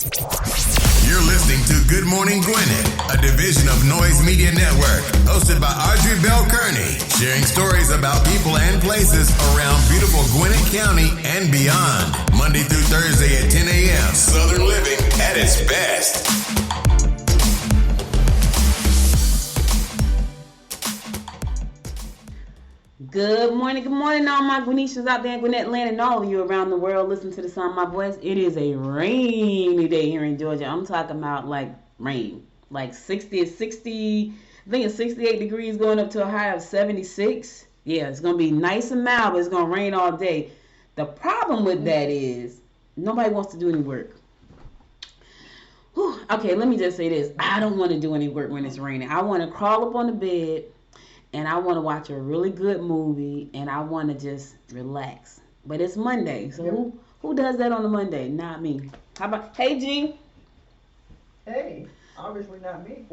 You're listening to Good Morning Gwinnett, a division of Noise Media Network, hosted by Audrey Bell, sharing stories about people and places around beautiful Gwinnett County and beyond. Monday through Thursday at 10 a.m. Southern living at its best. Good morning, all my Gwinnetians out there in Gwinnett land and all of you around the world. Listen to the sound of my voice. It is a rainy day here in Georgia. I'm talking about like rain, like 60, I think it's 68 degrees going up to a high of 76. Yeah, it's going to be nice and mild, but it's going to rain all day. The problem with that is nobody wants to do any work. Whew. Okay, let me just say this. I don't want to do any work when it's raining. I want to crawl up on the bed and I want to watch a really good movie, and I want to just relax. But it's Monday, so who does that on a Monday? Not me. How about, hey, G? Hey, obviously not me.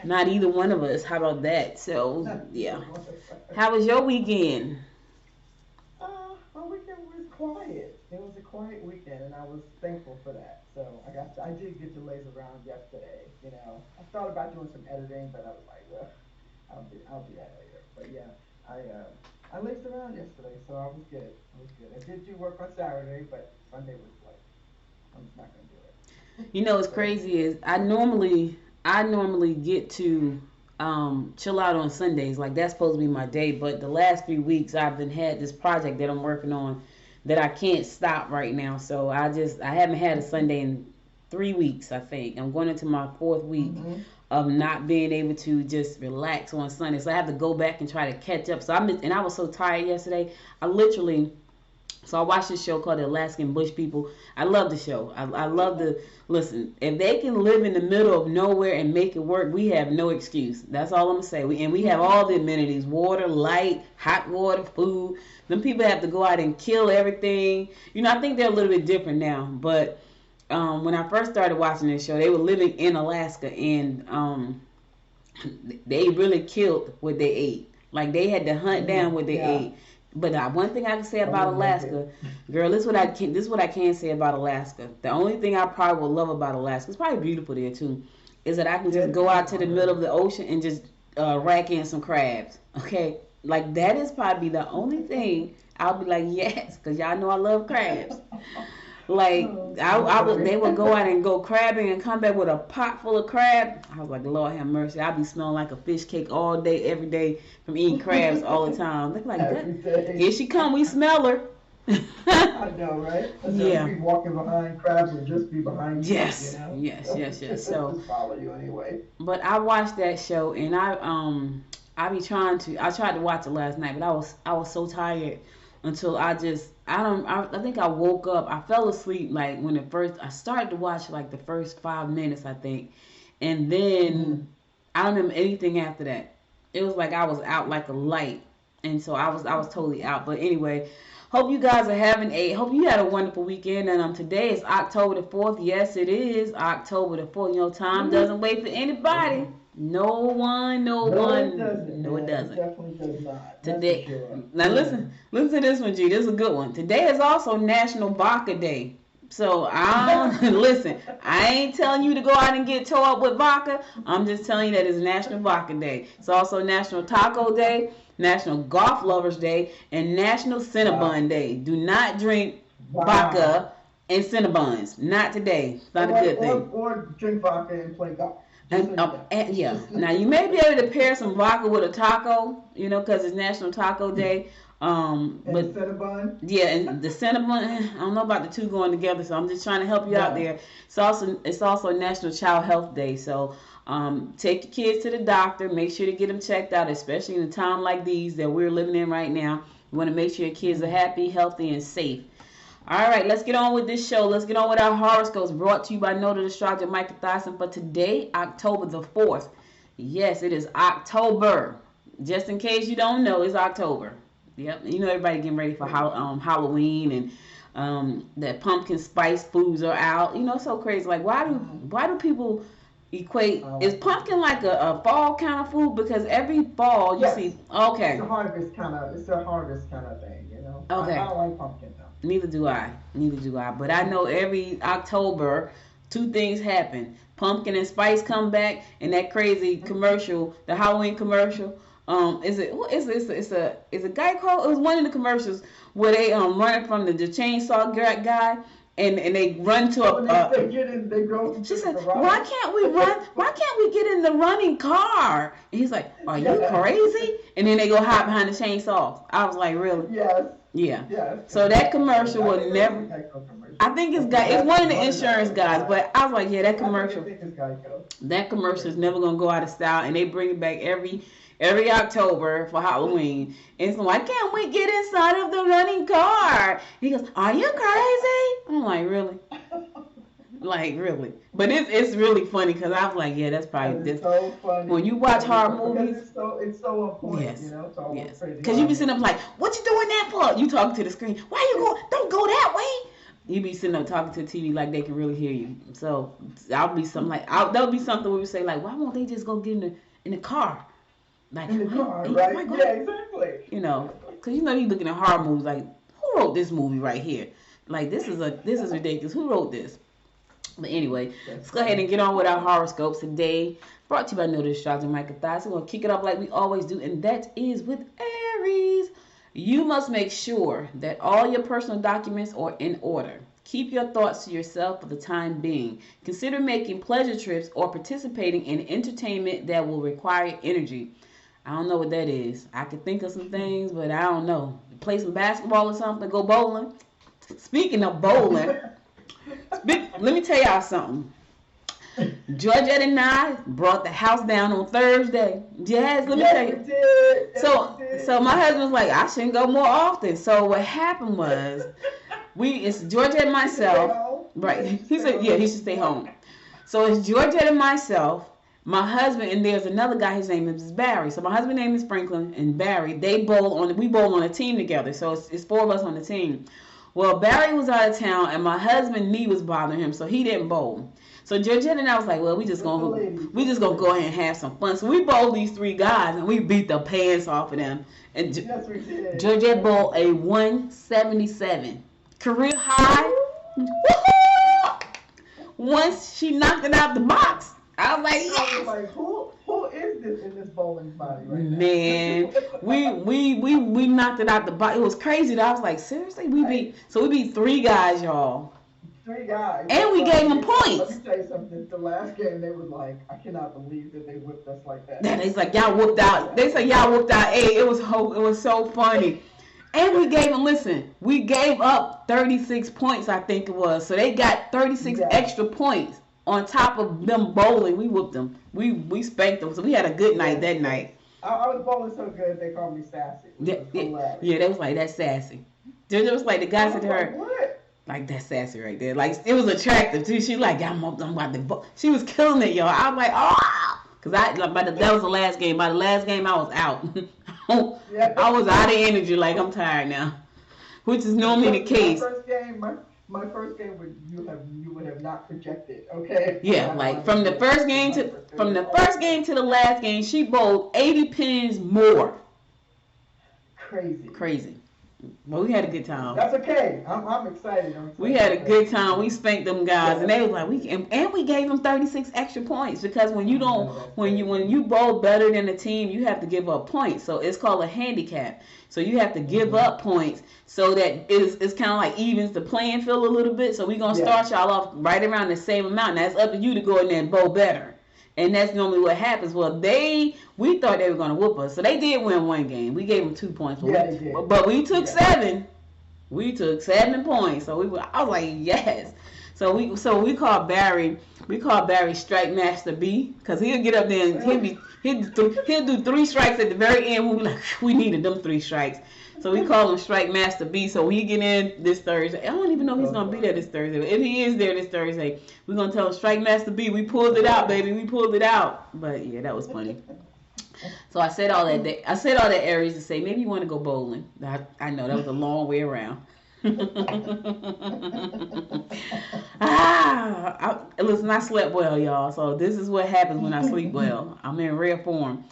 Not either one of us. How about that? So, yeah. How was your weekend? My weekend was quiet. It was a quiet weekend, and I was thankful for that. So I did get to laze around yesterday. You know, I thought about doing some editing, but I was like, well, I'll do that later. But yeah, I lazed around yesterday, so I was good. I did do work on Saturday, but Sunday was like, I'm just not gonna do it. You know what's crazy is I normally get to chill out on Sundays. Like that's supposed to be my day, but the last few weeks I've had this project that I'm working on that I can't stop right now. So I haven't had a Sunday in 3 weeks, I think. I'm going into my 4th week of not being able to just relax on Sunday. So I have to go back and try to catch up. So I was so tired yesterday. I watched this show called The Alaskan Bush People. I love the show. I love listen, if they can live in the middle of nowhere and make it work, we have no excuse. That's all I'm going to say. We have all the amenities, water, light, hot water, food. Them people have to go out and kill everything. You know, I think they're a little bit different now. But when I first started watching this show, they were living in Alaska, and they really killed what they ate. Like, they had to hunt down what they ate. But one thing I can say about Alaska, girl, this is what I can say about Alaska. The only thing I probably will love about Alaska, it's probably beautiful there too, is that I can just go out to the middle of the ocean and just rack in some crabs. Okay, like that is probably the only thing I'll be like, yes, because y'all know I love crabs. Like they would go out and go crabbing and come back with a pot full of crab. I was like, Lord have mercy. I'll be smelling like a fish cake all day, every day from eating crabs all the time. They're like, here she come. We smell her. I know, right? Yeah. Be walking behind crabs and just be behind you. Yes, you know? yes. So just follow you anyway. But I watched that show, and I tried to watch it last night, but I was so tired until I think I woke up. I fell asleep like when I started to watch like the first 5 minutes, I think. And then I don't remember anything after that. It was like I was out like a light. And so I was totally out. But anyway, hope you guys hope you had a wonderful weekend. And today is October the 4th. Yes, it is October the 4th. You know, time doesn't wait for anybody. No one. It doesn't. It definitely does not. Today, sure. Now listen to this one, G. This is a good one. Today is also National Vodka Day. So listen, I ain't telling you to go out and get tore up with vodka. I'm just telling you that it's National Vodka Day. It's also National Taco Day, National Golf Lovers Day, and National Cinnabon Day. Do not drink vodka and Cinnabons. Not today. It's not a good thing. Or drink vodka and play golf. Yeah. Now you may be able to pair some vodka with a taco, you know, because it's National Taco Day. But Cinnabon? Yeah, and the Cinnabon, I don't know about the two going together, so I'm just trying to help you out there. It's also National Child Health Day, so take your kids to the doctor. Make sure to get them checked out, especially in a time like these that we're living in right now. You want to make sure your kids are happy, healthy, and safe. All right, let's get on with this show. Let's get on with our horoscopes, brought to you by Noted Astrologer Micah Thyssen for today, October the 4th. Yes, it is October. Just in case you don't know, it's October. Yep, you know everybody getting ready for Halloween, and that pumpkin spice foods are out. You know, it's so crazy. Like, why do people equate? Is pumpkin like a fall kind of food? Because every fall you see. Okay. It's a harvest kind of thing. You know. Okay. I don't like pumpkin though. Neither do I. But I know every October, two things happen. Pumpkin and spice come back, and that crazy commercial, the Halloween commercial. Is it Geico? It was one of the commercials where they running from the chainsaw guy, and they run to they go. She said, "Why can't we run? Why can't we get in the running car?" And he's like, "Are you crazy?" And then they go hide behind the chainsaw. I was like, "Really?" Yes. Yeah. Yes. So that commercial will never. I think it's one of the insurance guys, but I was like, yeah, that commercial. That commercial is never gonna go out of style, and they bring it back every October for Halloween. And so why can't we get inside of the running car? He goes, "Are you crazy?" I'm like, really? Like, really? But it's really funny because I was like, yeah, that's probably this. So funny. When you watch horror movies, it's so on point. Yes. You know, it's all Yes. crazy. Because you be sitting up like, what you doing that for? You talking to the screen. Why you go? Don't go that way. You be sitting up talking to the TV like they can really hear you. So that'll be something where we say like, why won't they just go get in the car? Like in the car, right? Yeah, exactly. You know, because you looking at horror movies like, who wrote this movie right here? Like this is ridiculous. Who wrote this? But anyway, let's go ahead and get on with our horoscopes today. Brought to you by Notice Astrologer Micah Thies. We're going to kick it off like we always do, and that is with Aries. You must make sure that all your personal documents are in order. Keep your thoughts to yourself for the time being. Consider making pleasure trips or participating in entertainment that will require energy. I don't know what that is. I could think of some things, but I don't know. Play some basketball or something, go bowling. Speaking of bowling, let me tell y'all something. Georgette and I brought the house down on Thursday. Yes, let me tell you. So my husband was like, I shouldn't go more often. So what happened was, it's Georgette and myself. Right. He said, yeah, he should stay home. So it's Georgette and myself, my husband, and there's another guy, his name is Barry. So my husband's name is Franklin, and Barry, we bowl on a team together. So it's four of us on the team. Well, Barry was out of town, and my husband's knee was bothering him, so he didn't bowl. So Georgette and I was like, well, we just gonna go ahead and have some fun. So we bowled these three guys, and we beat the pants off of them. And yes, we did. Georgette bowled a 177 career high. Once she knocked it out the box, I was like, yes. I was like, who is this in this bowling body right now? Man, we knocked it out the box. It was crazy. I was like, seriously, we beat three guys, y'all. Three guys. And we gave them points. Let me tell you something. The last game, they were like, I cannot believe that they whipped us like that. Then it's like, y'all whooped out. They said y'all whooped out. Hey, it was so funny. And we gave up 36 points, I think it was. So they got 36 extra points on top of them bowling. We whooped them. We spanked them. So we had a good night that night. I was bowling so good, they called me sassy. Yeah, they was like, that's sassy. It was like the guy said to her, what? Like, that's sassy right there. Like, it was attractive, too. She like, I'm about to vote. She was killing it, y'all. I was like, oh! Because that was the last game. By the last game, I was out. I was out of energy. Like, I'm tired now. Which is normally the case. My first game you would have not projected, okay? Yeah, like, from the first game to the last game, she bowled 80 pins more. Crazy. But we had a good time. That's okay. I'm excited. We had a good time. We spanked them guys, and they was like, we gave them 36 extra points because when you bowl better than the team, you have to give up points. So it's called a handicap. So you have to give up points so that it's kind of like evens the playing field a little bit. So we're gonna start y'all off right around the same amount. Now it's up to you to go in there and bowl better. And that's normally what happens. Well, we thought they were going to whoop us. So they did win one game. We gave them 2 points. But we took 7. We took 7 points. So I was like, yes. So we called Barry Strike Master B, because he'll get up there and he'll do 3 strikes at the very end. We'll be like, we needed them 3 strikes. So we call him Strike Master B. So when he get in this Thursday, I don't even know if he's going to be there this Thursday. But if he is there this Thursday, we're going to tell him Strike Master B. We pulled it out, baby. We pulled it out. But yeah, that was funny. So I said all that, Aries, to say maybe you want to go bowling. I know that was a long way around. Listen, I slept well, y'all. So this is what happens when I sleep well. I'm in rare form.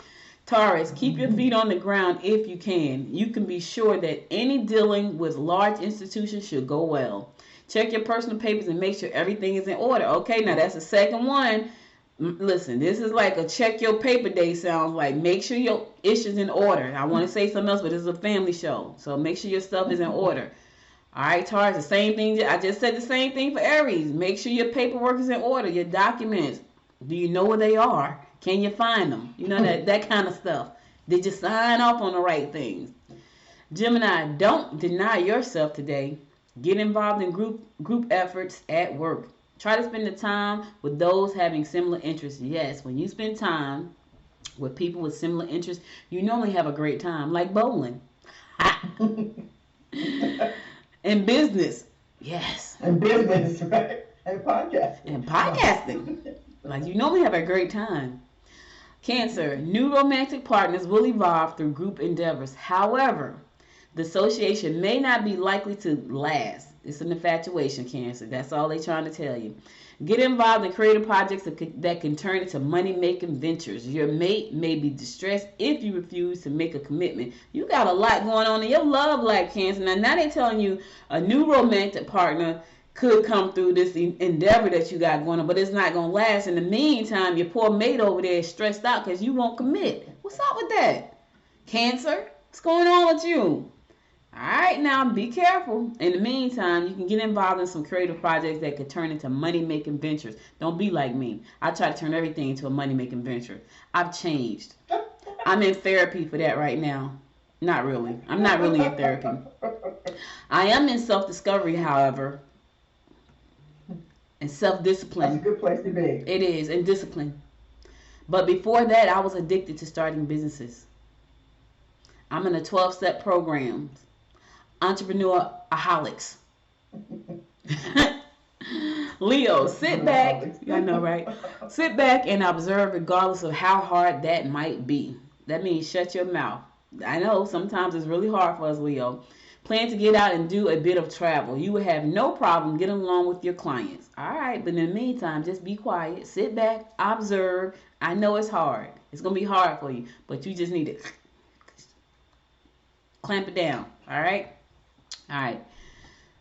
Taurus, keep your feet on the ground if you can. You can be sure that any dealing with large institutions should go well. Check your personal papers and make sure everything is in order. Okay, now that's the second one. Listen, this is like a check your paper day sounds like. Make sure your issues in order. I want to say something else, but this is a family show. So make sure your stuff is in order. All right, Taurus, the same thing. I just said the same thing for Aries. Make sure your paperwork is in order. Your documents. Do you know where they are? Can you find them? You know, that kind of stuff. Did you sign off on the right things? Gemini, don't deny yourself today. Get involved in group efforts at work. Try to spend the time with those having similar interests. Yes, when you spend time with people with similar interests, you normally have a great time, like bowling. And business. Yes. And business, right? And podcasting. And podcasting. Like, you normally have a great time. Cancer, new romantic partners will evolve through group endeavors. However, the association may not be likely to last. It's an infatuation, Cancer. That's all they're trying to tell you. Get involved in creative projects that can turn into money-making ventures. Your mate may be distressed if you refuse to make a commitment. You got a lot going on in your love life, Cancer. Now they're telling you a new romantic partner could come through this endeavor that you got going on, but it's not going to last. In the meantime, your poor mate over there is stressed out because you won't commit. What's up with that? Cancer, what's going on with you? All right, now be careful. In the meantime, you can get involved in some creative projects that could turn into money-making ventures. Don't be like me. I try to turn everything into a money-making venture. I've changed. I'm in therapy for that right now. Not really. I'm not really in therapy. I am in self-discovery, however, and self-discipline. That's a good place to be. It is, and discipline. But before that, I was addicted to starting businesses. I'm in a 12-step program. Entrepreneur-aholics. Leo, sit back. I know, right? Sit back and observe regardless of how hard that might be. That means shut your mouth. I know sometimes it's really hard for us, Leo. Plan to get out and do a bit of travel. You will have no problem getting along with your clients. All right, but in the meantime, just be quiet. Sit back, observe. I know it's hard. It's going to be hard for you, but you just need to clamp it down. All right? All right.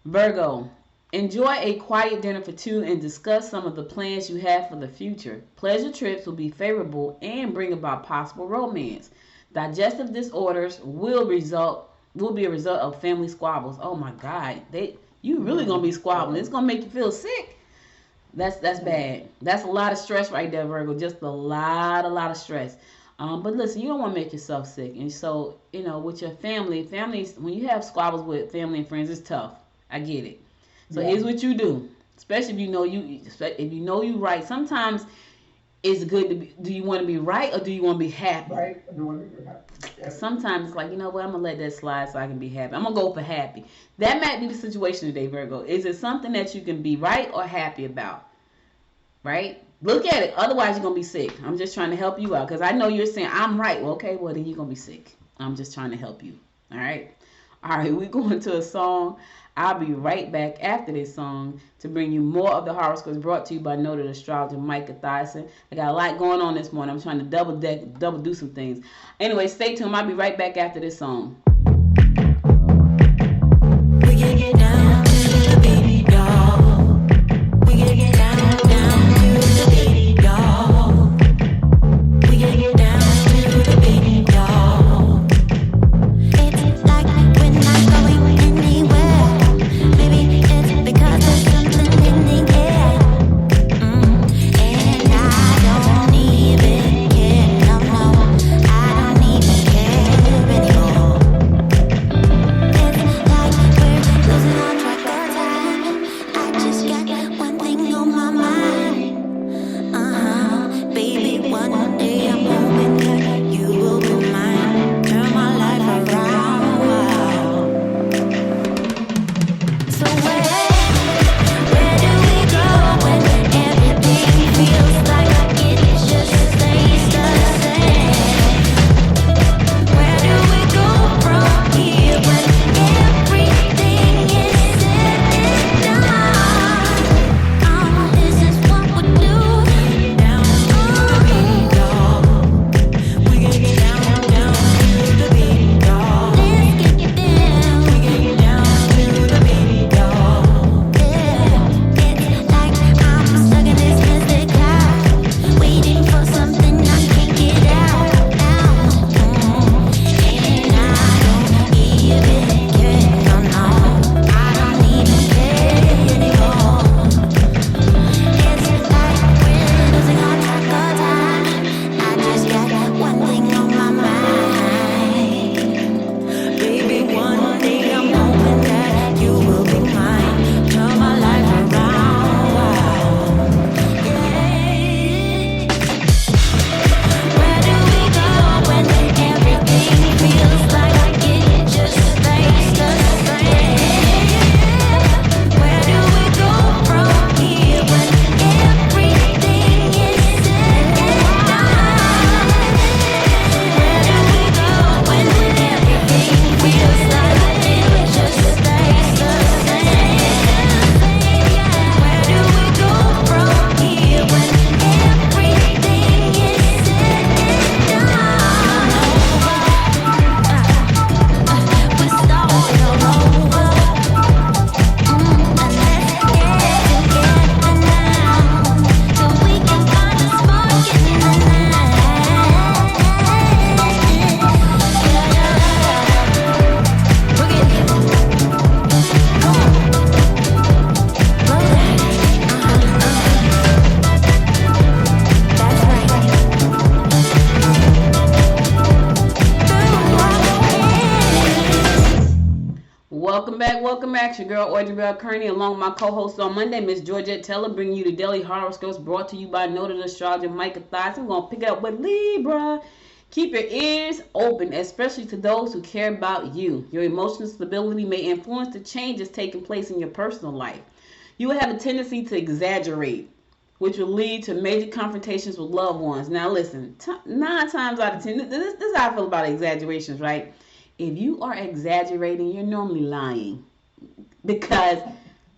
Virgo, enjoy a quiet dinner for two and discuss some of the plans you have for the future. Pleasure trips will be favorable and bring about possible romance. Digestive disorders will be a result of family squabbles. Oh my God, you really gonna be squabbling. It's gonna make you feel sick. That's bad. That's a lot of stress right there, Virgo. Just a lot of stress. But listen, you don't want to make yourself sick. And so, with your families, when you have squabbles with family and friends, it's tough. I get it. So Here's what you do, especially if you know you right. Sometimes it's good to be. Do you want to be right or do you want to be happy? Right. I do want to be happy. Yeah. Sometimes it's like, you know what? I'm gonna let that slide so I can be happy. I'm gonna go for happy. That might be the situation today, Virgo. Is it something that you can be right or happy about? Right? Look at it. Otherwise, you're going to be sick. I'm just trying to help you out because I know you're saying, I'm right. Well, okay, well, then you're going to be sick. I'm just trying to help you. All right? All right, we're going to a song. I'll be right back after this song to bring you more of the horoscopes brought to you by noted astrologer Micah Thyssen. I got a lot going on this morning. I'm trying to double do some things. Anyway, stay tuned. I'll be right back after this song. We can get down to the beat, y'all. We can get down to the beat, y'all. We can get down to the beat, y'all. It's like we're not going anywhere. Maybe it's because there's something in the air. And I don't even care, no, I don't even care anymore. Audrey Bell Kearney, along with my co-host on Monday, Miss Georgette Teller, bringing you the daily horoscopes brought to you by noted astrologer Micah Thies. We're going to pick it up with Libra. Keep your ears open, especially to those who care about you. Your emotional stability may influence the changes taking place in your personal life. You will have a tendency to exaggerate, which will lead to major confrontations with loved ones. Now listen, 9 times out of 10, this is how I feel about exaggerations, right? If you are exaggerating, you're normally lying. Because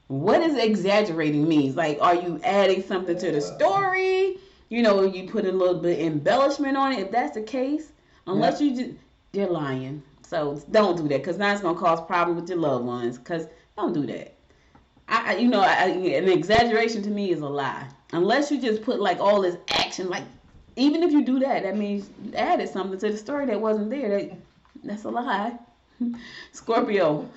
what does exaggerating means? Like, are you adding something to the story? You know, you put a little bit embellishment on it. If that's the case, unless you're lying. So don't do that, because now it's going to cause problems with your loved ones. Because don't do that. An exaggeration to me is a lie. Unless you just put like all this action, like even if you do that, that means you added something to the story that wasn't there. That's a lie. Scorpio.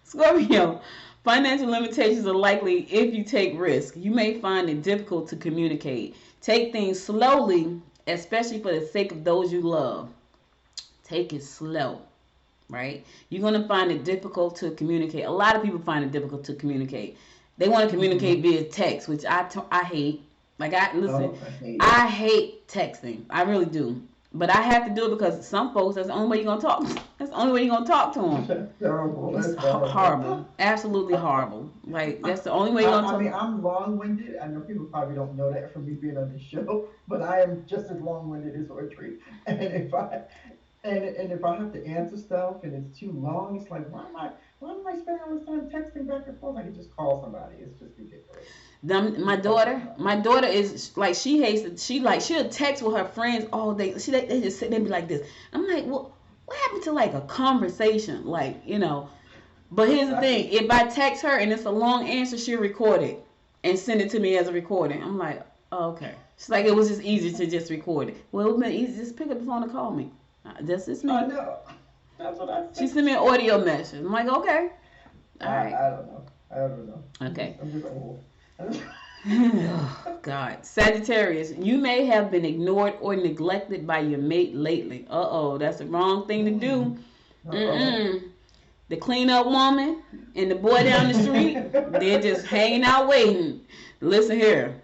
Scorpio. Financial limitations are likely if you take risks. You may find it difficult to communicate. Take things slowly, especially for the sake of those you love. Take it slow, right? You're going to find it difficult to communicate. A lot of people find it difficult to communicate. They want to communicate via text, which I hate. Like, I hate texting. I really do. But I have to do it because some folks, that's the only way you're going to talk. That's the only way you're going to talk to them. That's terrible. It's horrible. Absolutely horrible. Like, that's the only way you're going to talk. I mean, I'm long-winded. I know people probably don't know that from me being on this show, but I am just as long-winded as Audrey. And if I have to answer stuff and it's too long, it's like, why am I spending all this time texting back and forth? I can just call somebody. It's just ridiculous. My daughter is like, she hates it. She'll text with her friends all day. They just sit there and be like this. I'm like, well, what happened to like a conversation? Like, you know. But here's the thing: if I text her and it's a long answer, she'll record it and send it to me as a recording. I'm like, oh, okay. She's like, it was just easy to just record it. Well, it would have been easy, just pick up the phone and call me. That's just me. I know. That's what I said. She sent me an audio message. I'm like, okay. All right. I don't know. Okay. I'm just old. Oh, God. Sagittarius, you may have been ignored or neglected by your mate lately. That's the wrong thing to do. The cleanup woman and the boy down the street, they're just hanging out waiting. Listen here.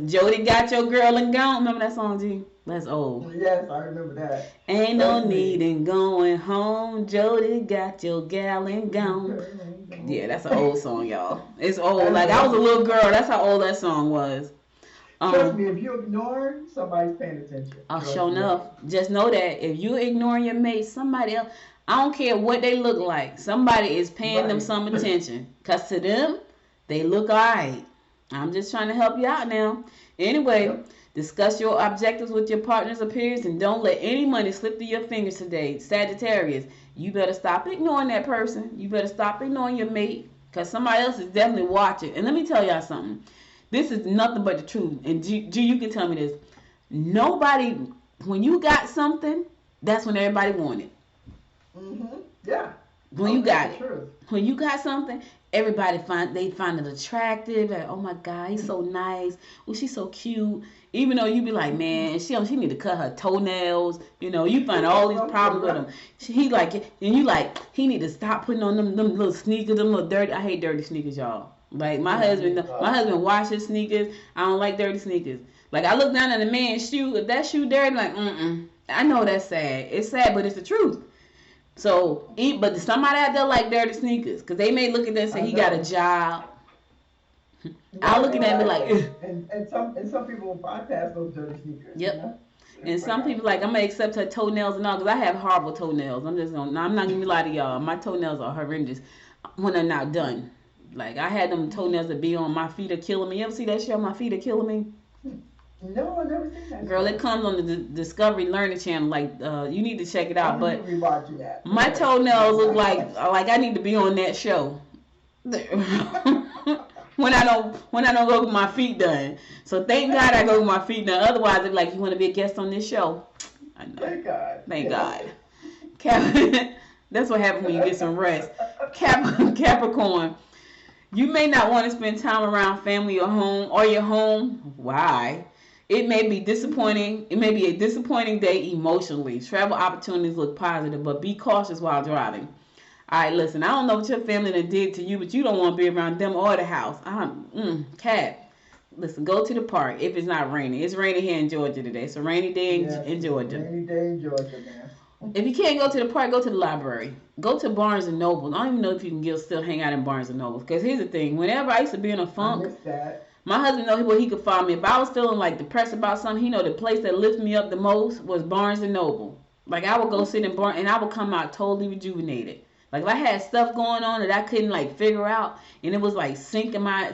Jody got your girl and gone. Remember that song, G? That's old. Yes, I remember that. Ain't no need in going home. Jody got your gal and gone. Yeah, that's an old song, y'all. It's old. Like, I was a little girl. That's how old that song was. Trust me, if you ignore, somebody's paying attention. Sure enough. Just know that if you ignoring your mate, somebody else, I don't care what they look like, somebody is paying them some attention. Because to them, they look all right. I'm just trying to help you out now. Anyway, discuss your objectives with your partner's peers and don't let any money slip through your fingers today. Sagittarius, you better stop ignoring that person. You better stop ignoring your mate, because somebody else is definitely watching. And let me tell y'all something. This is nothing but the truth. And G, you can tell me this. Nobody, when you got something, that's when everybody want it. Mm-hmm. Yeah. When you got it. When you got something, everybody find it attractive. Like, oh my God, he's so nice. Oh, she's so cute. Even though you be like, man, she need to cut her toenails. You know, you find all these problems with him. He like it, and you like, he need to stop putting on them little sneakers, them little dirty. I hate dirty sneakers, y'all. Like my husband washes sneakers. I don't like dirty sneakers. Like I look down at a man's shoe. If that shoe dirty, like I know that's sad. It's sad, but it's the truth. So, but somebody out there like dirty sneakers, because they may look at that and say he got a job. I'll look at that and be like, and some people will bypass those dirty sneakers. Yep. You know? And some people like, I'm gonna accept her toenails and all, because I have horrible toenails. I'm not gonna lie to y'all. My toenails are horrendous when they're not done. Like I had them toenails that be on My Feet Are Killing Me. You ever see that show, My Feet Are Killing Me? No, I never seen that. Girl, it comes on the Discovery Learning Channel. Like, you need to check it out. But that. my toenails look like I need to be on that show. when I don't go get my feet done. So thank God I go get my feet done. Otherwise, they're like, you want to be a guest on this show? I know. Thank God. That's what happens when you get some rest. Capricorn. You may not want to spend time around family or home or your home. Why? It may be disappointing. It may be a disappointing day emotionally. Travel opportunities look positive, but be cautious while driving. All right, listen, I don't know what your family done did to you, but you don't want to be around them or the house. Cat, listen, go to the park if it's not raining. It's raining here in Georgia today. It's a rainy day in Georgia. Rainy day in Georgia, man. If you can't go to the park, go to the library. Go to Barnes & Noble. I don't even know if you can still hang out in Barnes & Noble. Because here's the thing. Whenever I used to be in a funk, my husband know where he could find me. If I was feeling like depressed about something, he know the place that lifted me up the most was Barnes & Noble. Like, I would go sit in Barnes, and I would come out totally rejuvenated. Like, if I had stuff going on that I couldn't, like, figure out, and it was, like, sinking my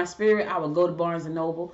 spirit, I would go to Barnes & Noble.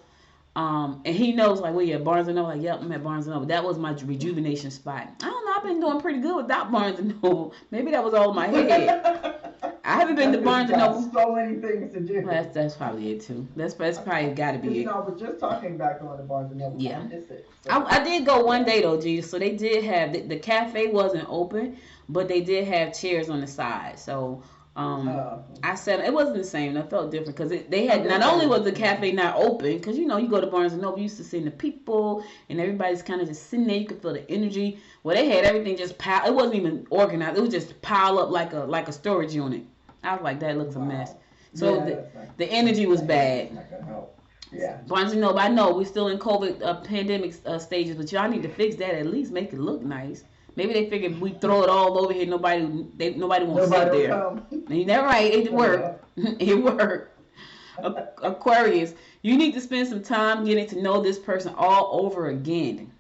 And he knows, like, well, yeah, Barnes & Noble. Like, yep, I'm at Barnes & Noble. That was my rejuvenation spot. I don't know. I've been doing pretty good without Barnes & Noble. Maybe that was all in my head. I haven't been to Barnes & Noble. So many things to do. Well, that's probably it, too. That's probably got to be it. I was just talking about going to Barnes & Noble. Yeah. I miss it. So. I did go one day, though, G. So they did have, the cafe wasn't open, but they did have chairs on the side. So I said, it wasn't the same. It felt different because they had, not only was the cafe not open, because, you know, you go to Barnes & Noble, you used to see the people, and everybody's kind of just sitting there. You could feel the energy. Well, they had everything just piled. It wasn't even organized. It was just piled up like a storage unit. I was like, that looks a mess. So the energy was bad. Not gonna help. Yeah. Barnes & Noble, I know we're still in COVID pandemic stages, but y'all need to fix that. At least make it look nice. Maybe they figured we throw it all over here. Nobody won't sit there. And that's right. It worked. It worked. Aquarius, you need to spend some time getting to know this person all over again.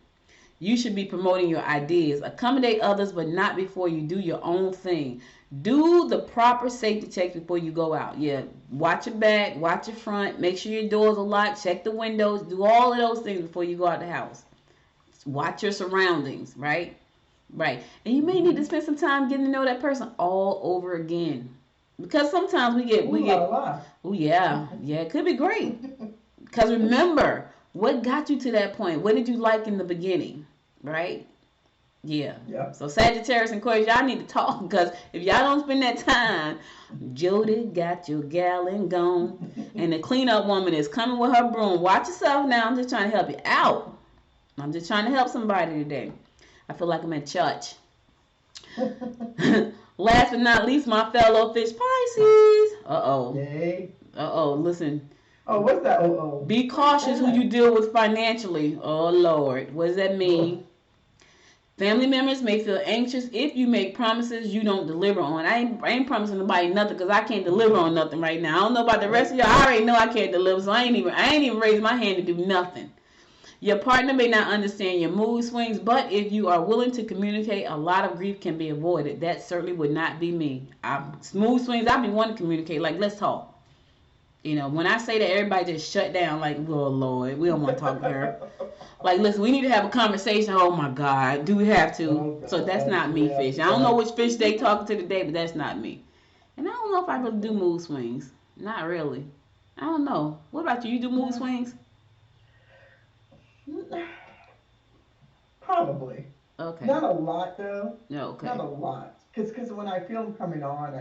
You should be promoting your ideas. Accommodate others, but not before you do your own thing. Do the proper safety checks before you go out. Yeah, watch your back, watch your front, make sure your doors are locked, check the windows, do all of those things before you go out the house. Watch your surroundings, right? Right. And you may need to spend some time getting to know that person all over again. Because sometimes we get oh yeah, it could be great. Because remember, what got you to that point? What did you like in the beginning? Right? Yeah. So Sagittarius and Aquarius, y'all need to talk, because if y'all don't spend that time, Jody got your gallon gone, and the cleanup woman is coming with her broom. Watch yourself now. I'm just trying to help you out. I'm just trying to help somebody today. I feel like I'm at church. Last but not least, my fellow fish Pisces. Listen. Oh, what's that? Be cautious who you deal with financially. Oh, Lord. What does that mean? Family members may feel anxious if you make promises you don't deliver on. I ain't promising nobody nothing because I can't deliver on nothing right now. I don't know about the rest of y'all. I already know I can't deliver, so I ain't even raised my hand to do nothing. Your partner may not understand your mood swings, but if you are willing to communicate, a lot of grief can be avoided. That certainly would not be me. Mood swings, I be wanting to communicate. Like, let's talk. You know, when I say that, everybody just shut down. Like, oh, Lord, we don't want to talk to her. Like, listen, we need to have a conversation. Oh, my God, do we have to? So that's not me, fish. I don't know which fish they talking to today, but that's not me. And I don't know if I really do mood swings. Not really. I don't know. What about you? You do mood swings? Probably. Okay. Not a lot, though. No, okay. Not a lot. Because when I feel them coming on,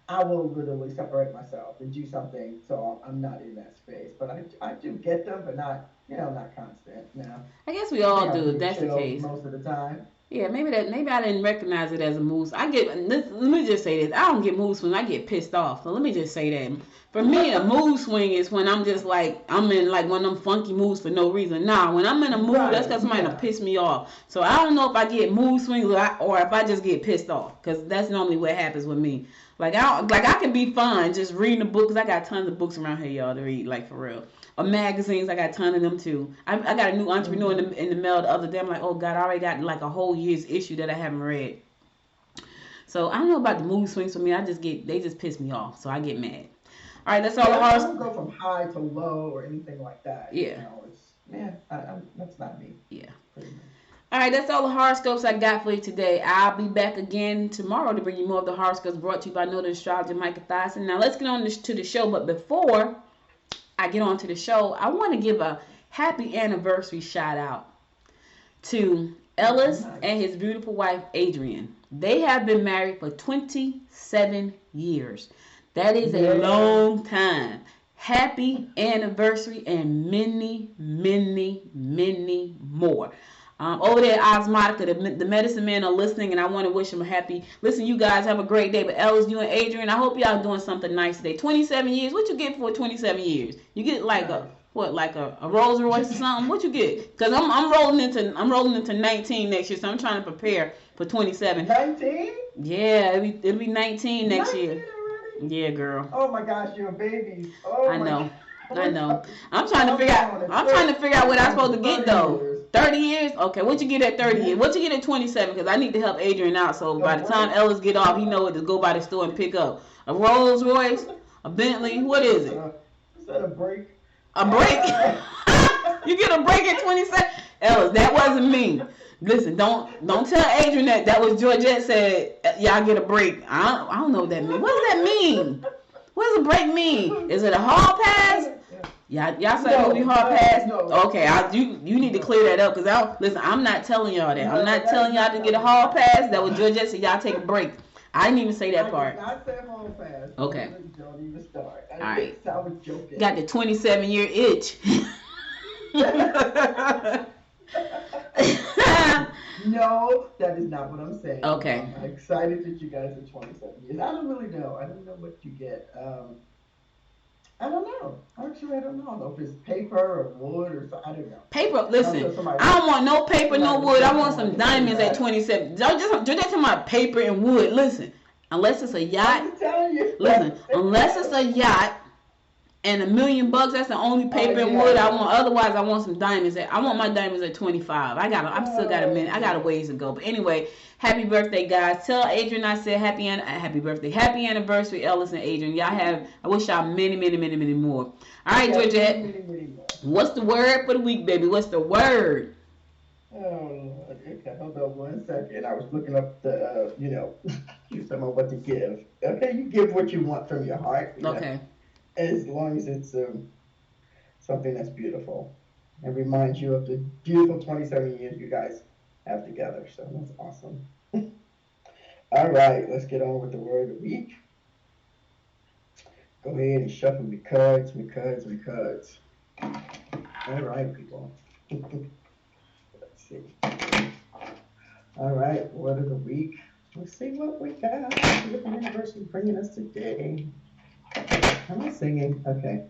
I will literally separate myself and do something so I'm not in that space. But I do get them, but not, not constant. No. I guess we all do, if that's the case. Most of the time. Yeah, maybe I didn't recognize it as a mood. Let me just say this. I don't get mood swings. I get pissed off. So let me just say that. For me, a mood swing is when I'm just like, I'm in like one of them funky moods for no reason. Nah, when I'm in a mood, that's because somebody will piss me off. So I don't know if I get mood swings or if I just get pissed off, because that's normally what happens with me. Like I can be fine just reading a book, because I got tons of books around here, y'all, to read, like for real. Or magazines, I got a ton of them too. I got a new entrepreneur in the mail the other day. I'm like, oh God, I already got like a whole year's issue that I haven't read. So I don't know about the mood swings for me. They just piss me off, so I get mad. All right, that's all the horoscopes. I don't go from high to low or anything like that. Yeah. That's not me. Yeah. All right, that's all the horoscopes I got for you today. I'll be back again tomorrow to bring you more of the horoscopes brought to you by Noted Astrologer Micah Thyssen. Now let's get on to the show, but before I get on to the show, I want to give a happy anniversary shout out to Ellis and his beautiful wife, Adrian. They have been married for 27 years. That is a long time. Happy anniversary and many, many, many more. Over there at Osmotica, the medicine men are listening, and I want to wish them a happy. Listen, you guys have a great day. But Ellis, you and Adrian, I hope y'all doing something nice today. 27 years. What you get for 27 years? You get like a Rolls Royce or something? What you get? Because I'm rolling into 19 next year, so I'm trying to prepare for 27. 19? Yeah, it'll be 19 next 19 year. already? Yeah, girl. Oh my gosh, you're a baby. Oh I my know. God. I know. I'm trying to figure out what I'm supposed to get though. 30 years? Okay, what you get at 30 years? What you get at 27? Because I need to help Adrian out, so by the time Ellis get off, he know what to go by the store and pick up. A Rolls Royce, a Bentley, what is it? Is that a break? A break? You get a break at 27? Ellis, that wasn't me. Listen, don't tell Adrian that was Georgette said y'all get a break. I don't know what that means. What does that mean? What does a break mean? Is it a hall pass? Y'all say movie hall pass? No. Okay, you need to clear that up because listen, I'm not telling y'all that. I'm not telling y'all to get a hall pass. That was Georgette said y'all take a break. I didn't even say that part. I said hall pass. Okay. Don't even start. All right. I was joking. Got the 27-year itch. No, that is not what I'm saying. Okay. I'm excited that you guys are 27 years. I don't really know. I don't know what you get. I don't know. Actually, I don't know. I don't know if it's paper or wood or something. I don't know. Paper, listen, I don't want no paper, no wood. I want some diamonds at 27. Just talking about paper and wood. Listen, unless it's a yacht. I'm telling you. Listen, unless it's a yacht and $1 million, that's the only paper and wood I want. Otherwise, I want some diamonds. I want my diamonds at 25. I still got a minute. I got a ways to go. But anyway, happy birthday, guys. Tell Adrian I said happy birthday. Happy anniversary, Ellis and Adrian. I wish y'all many, many, many, many more. All right, Georgette. What's the word for the week, baby? What's the word? Oh, okay, hold on 1 second. I was looking up the, you talking about what to give. Okay, you give what you want from your heart. Okay. As long as it's something that's beautiful and reminds you of the beautiful 27 years you guys have together. So that's awesome. All right, let's get on with the word of the week. Go ahead and shuffle me cards. All right, people. Let's see. All right, word of the week. Let's see what we got. What the universe is bringing us today. Am I singing? Okay.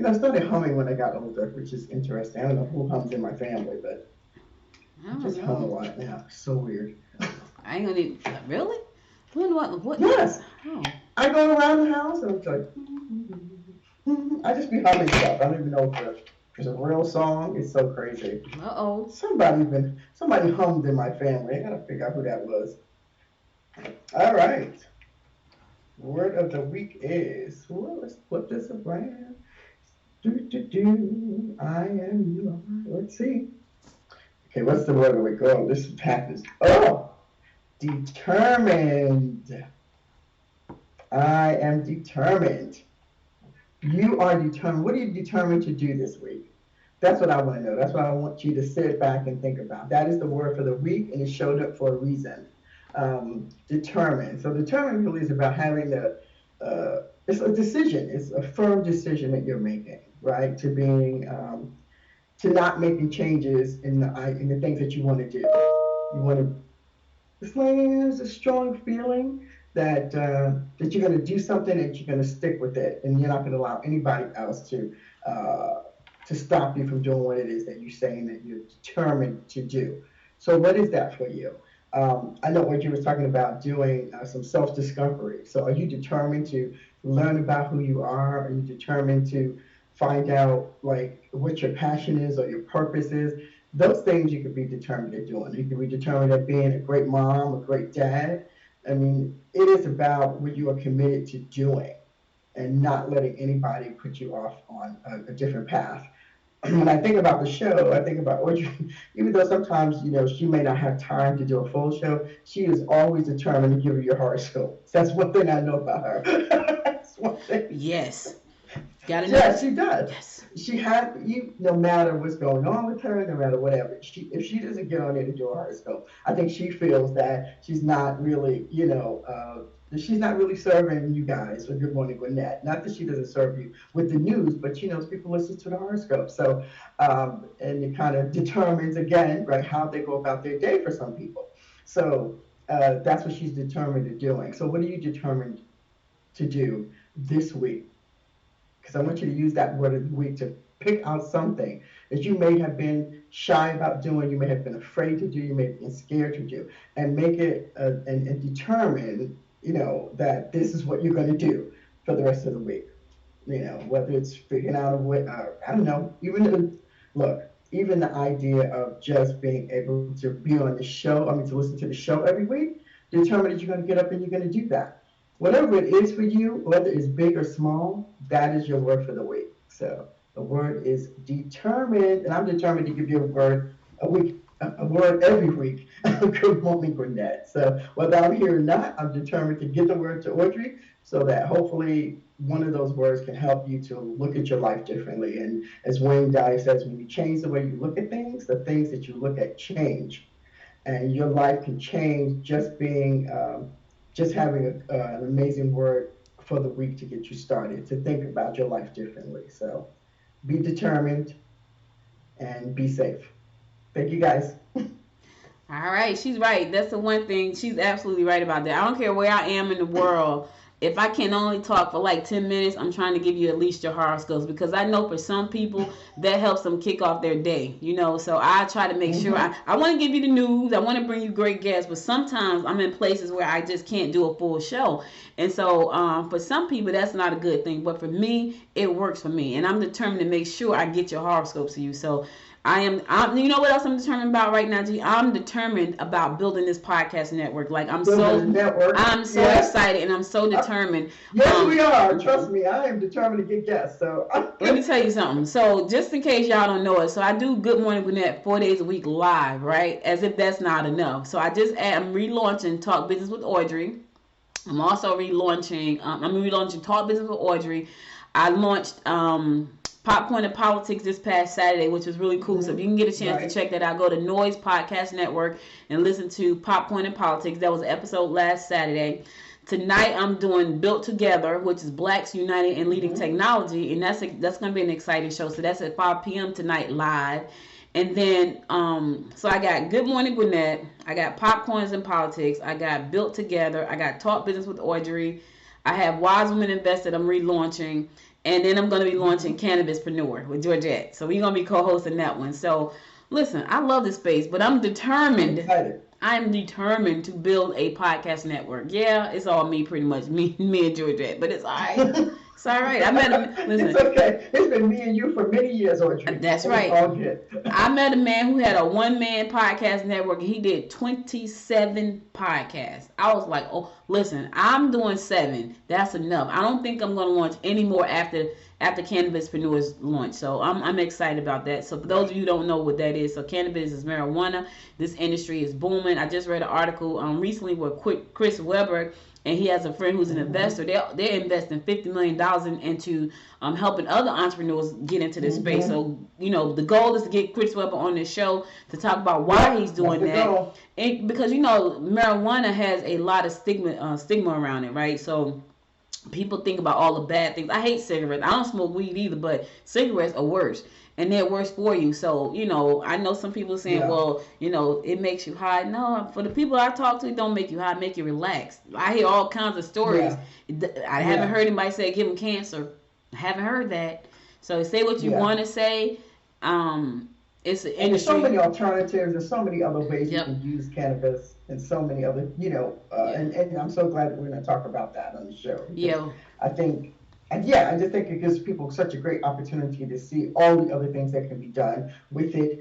I started humming when I got older, which is interesting. I don't know who hums in my family, but I just hum a lot now. It's so weird. I ain't gonna need. Really? What? Yes. Oh. I go around the house and I'm like, I just be humming stuff. I don't even know if it's a real song. It's so crazy. Uh-oh. Somebody hummed in my family. I gotta figure out who that was. All right. Word of the week is, let's flip this around. I am you. Let's see. Okay, what's the word of the week? Oh, this path is, determined. I am determined. You are determined. What are you determined to do this week? That's what I want to know. That's what I want you to sit back and think about. That is the word for the week, and it showed up for a reason. Determined. So determined really is about having it's a decision. It's a firm decision that you're making, right? To being, to not making changes in the things that you want to do. You want to. It's like there's a strong feeling that you're going to do something and you're going to stick with it, and you're not going to allow anybody else to stop you from doing what it is that you're saying that you're determined to do. So what is that for you? I know what you were talking about doing some self-discovery. So are you determined to learn about who you are? Are you determined to find out like what your passion is or your purpose is? Those things you could be determined at doing. You could be determined at being a great mom, a great dad. I mean, it is about what you are committed to doing and not letting anybody put you off on a different path. When I think about the show, I think about Audrey, even though sometimes, she may not have time to do a full show, she is always determined to give you your horoscope. That's one thing I know about her. That's one thing. Yes. Gotta know. Yes, she does. Yes. She had, no matter what's going on with her, no matter whatever, if she doesn't get on there to do a horoscope, I think she feels that she's not really, She's not really serving you guys with Good Morning Gwinnett. Not that she doesn't serve you with the news, but she knows people listen to the horoscope. So, and it kind of determines again, right, how they go about their day for some people. So that's what she's determined to doing. So what are you determined to do this week? Because I want you to use that word of the week to pick out something that you may have been shy about doing, you may have been afraid to do, you may have been scared to do, and make it and determine, that this is what you're going to do for the rest of the week. Whether it's figuring out a way, I don't know, even the idea of just being able to be on the show, to listen to the show every week, determine that you're going to get up and you're going to do that. Whatever it is for you, whether it's big or small, that is your word for the week. So the word is determined, and I'm determined to give you a word every week. Good morning, Gwinnett. So whether I'm here or not, I'm determined to get the word to Audrey so that hopefully one of those words can help you to look at your life differently. And as Wayne Dyer says, when you change the way you look at things, the things that you look at change. And your life can change just being, just having an amazing word for the week to get you started, to think about your life differently. So be determined and be safe. Thank you, guys. All right, she's right. That's the one thing. She's absolutely right about that. I don't care where I am in the world. If I can only talk for like 10 minutes, I'm trying to give you at least your horoscopes, because I know for some people that helps them kick off their day, So I try to make sure I want to give you the news. I want to bring you great guests, but sometimes I'm in places where I just can't do a full show. And so for some people, that's not a good thing. But for me, it works for me. And I'm determined to make sure I get your horoscopes to you. So I'm you know what else I'm determined about right now, G? I'm determined about building this podcast network. Like I'm so excited and I'm so determined. Yes, we are. Trust me, I am determined to get guests. So let me tell you something. So just in case y'all don't know it, so I do Good Morning Gwinnett 4 days a week live, right? As if that's not enough. So I'm relaunching Talk Business with Audrey. I'm also relaunching Talk Business with Audrey. I launched Popcorn and Politics this past Saturday, which was really cool. So if you can get a chance to check that out, go to Noise Podcast Network and listen to Popcorn and Politics. That was an episode last Saturday. Tonight I'm doing Built Together, which is Blacks United in Leading Technology, and that's going to be an exciting show. So that's at 5 p.m. tonight live. And then, so I got Good Morning Gwinnett, I got Popcorns and Politics, I got Built Together, I got Talk Business with Audrey, I have Wise Women Invested I'm relaunching. And then I'm going to be launching Cannabispreneur with Georgette. So we're going to be co-hosting that one. So listen, I love this space, but I'm determined. I'm determined to build a podcast network. Yeah, it's all me pretty much, me and Georgette, but it's all right. It's all right. I met him. Listen, it's okay. It's been me and you for many years, Audrey. That's right. All good. I met a man who had a one-man podcast network, and he did 27 podcasts. I was like, oh, listen, I'm doing 7. That's enough. I don't think I'm going to launch any more after Cannabispreneurs launch. So I'm excited about that. So for those of you who don't know what that is, so cannabis is marijuana. This industry is booming. I just read an article recently with Chris Webber, and he has a friend who's an investor. They're investing $50 million into helping other entrepreneurs get into this space. So, the goal is to get Chris Webber on this show to talk about why he's doing that. And because, marijuana has a lot of stigma around it, right? So people think about all the bad things. I hate cigarettes. I don't smoke weed either, but cigarettes are worse. And they're worse for you. So, I know some people saying, well, it makes you high. No, for the people I talk to, it don't make you high, it make you relax. I hear all kinds of stories. I haven't heard anybody say give them cancer. I haven't heard that. So say what you want to say. It's an industry. And there's so many alternatives. There's so many other ways you can use cannabis, and so many other, and I'm so glad that we're going to talk about that on the show. I just think it gives people such a great opportunity to see all the other things that can be done with it,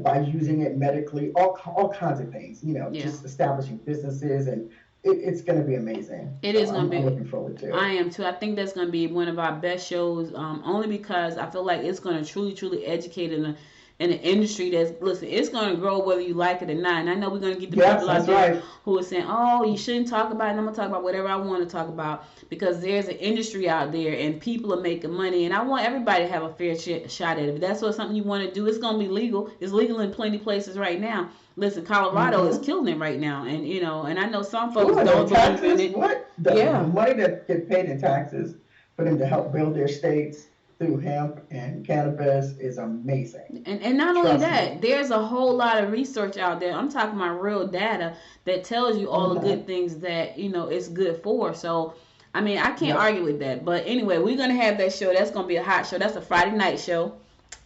by using it medically, all kinds of things, just establishing businesses, and it's going to be amazing. It is going to be. I'm looking forward to it. I am too. I think that's going to be one of our best shows, only because I feel like it's going to truly, truly educate and in an industry that's, listen, it's going to grow whether you like it or not. And I know we're going to get the people out there who are saying, oh, you shouldn't talk about it. And I'm going to talk about whatever I want to talk about, because there's an industry out there and people are making money. And I want everybody to have a fair shot at it. If that's something you want to do, it's going to be legal. It's legal in plenty of places right now. Listen, Colorado is killing it right now. And, you know, and I know some folks don't believe in it. What? The money that gets paid in taxes for them to help build their states through hemp and cannabis is amazing. And not only that, there's a whole lot of research out there. I'm talking about real data that tells you all the good things that, you know, it's good for. So, I mean, I can't argue with that. But anyway, we're going to have that show. That's going to be a hot show. That's a Friday night show.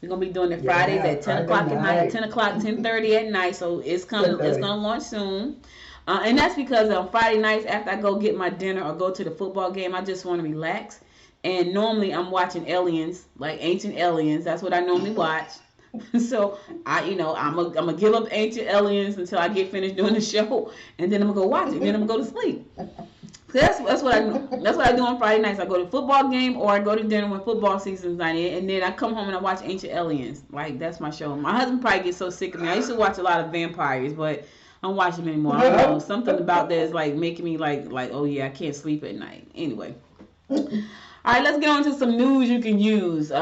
We're going to be doing it Fridays at 10 o'clock at night, 10 o'clock, 10:30 at night. So it's coming. It's going to launch soon. And that's because on Friday nights, after I go get my dinner or go to the football game, I just want to relax. And normally I'm watching aliens, like Ancient Aliens. That's what I normally watch. So I'm gonna give up Ancient Aliens until I get finished doing the show, and then I'm gonna go watch it. Then I'm gonna go to sleep. That's what I do on Friday nights. I go to a football game or I go to dinner when football season's not in, and then I come home and I watch Ancient Aliens. Like, that's my show. My husband probably gets so sick of me. I used to watch a lot of vampires, but I don't watch them anymore. I don't know. Something about that is like making me like oh yeah, I can't sleep at night. Anyway. All right, let's get on to some news you can use.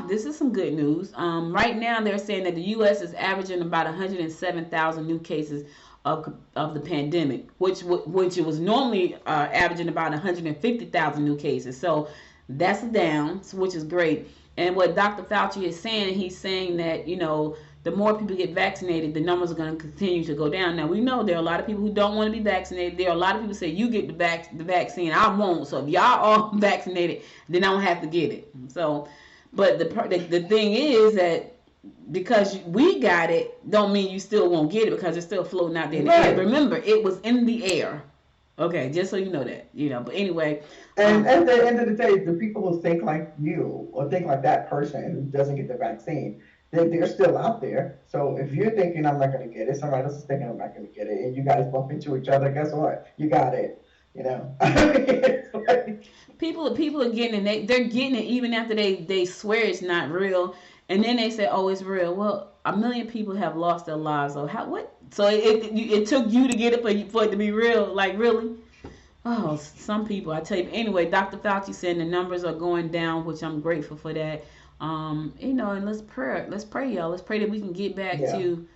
This is some good news. Right now, they're saying that the U.S. is averaging about 107,000 new cases of the pandemic, which it was normally averaging about 150,000 new cases. So that's down, which is great. And what Dr. Fauci is saying, he's saying that, you know, the more people get vaccinated, the numbers are going to continue to go down. Now, we know there are a lot of people who don't want to be vaccinated. There are a lot of people who say, you get the vaccine, I won't. So if y'all all vaccinated, then I don't have to get it. So, but the thing is that because we got it, don't mean you still won't get it, because it's still floating out there in the air. Remember, it was in the air. Okay, just so you know that, you know. But anyway. And at the end of the day, the people who think like you or think like that person who doesn't get the vaccine, they're still out there. So if you're thinking I'm not going to get it, somebody else is thinking I'm not going to get it, and you guys bump into each other, guess what? You got it. You know. People are getting it. They're getting it even after they swear it's not real, and then they say, oh, it's real. Well, 1 million people have lost their lives. So what? So it took you to get it for it to be real? Like, really? Oh, some people, I tell you. Anyway, Dr. Fauci said the numbers are going down, which I'm grateful for that. You know, and let's pray, y'all. Let's pray that we can get back to,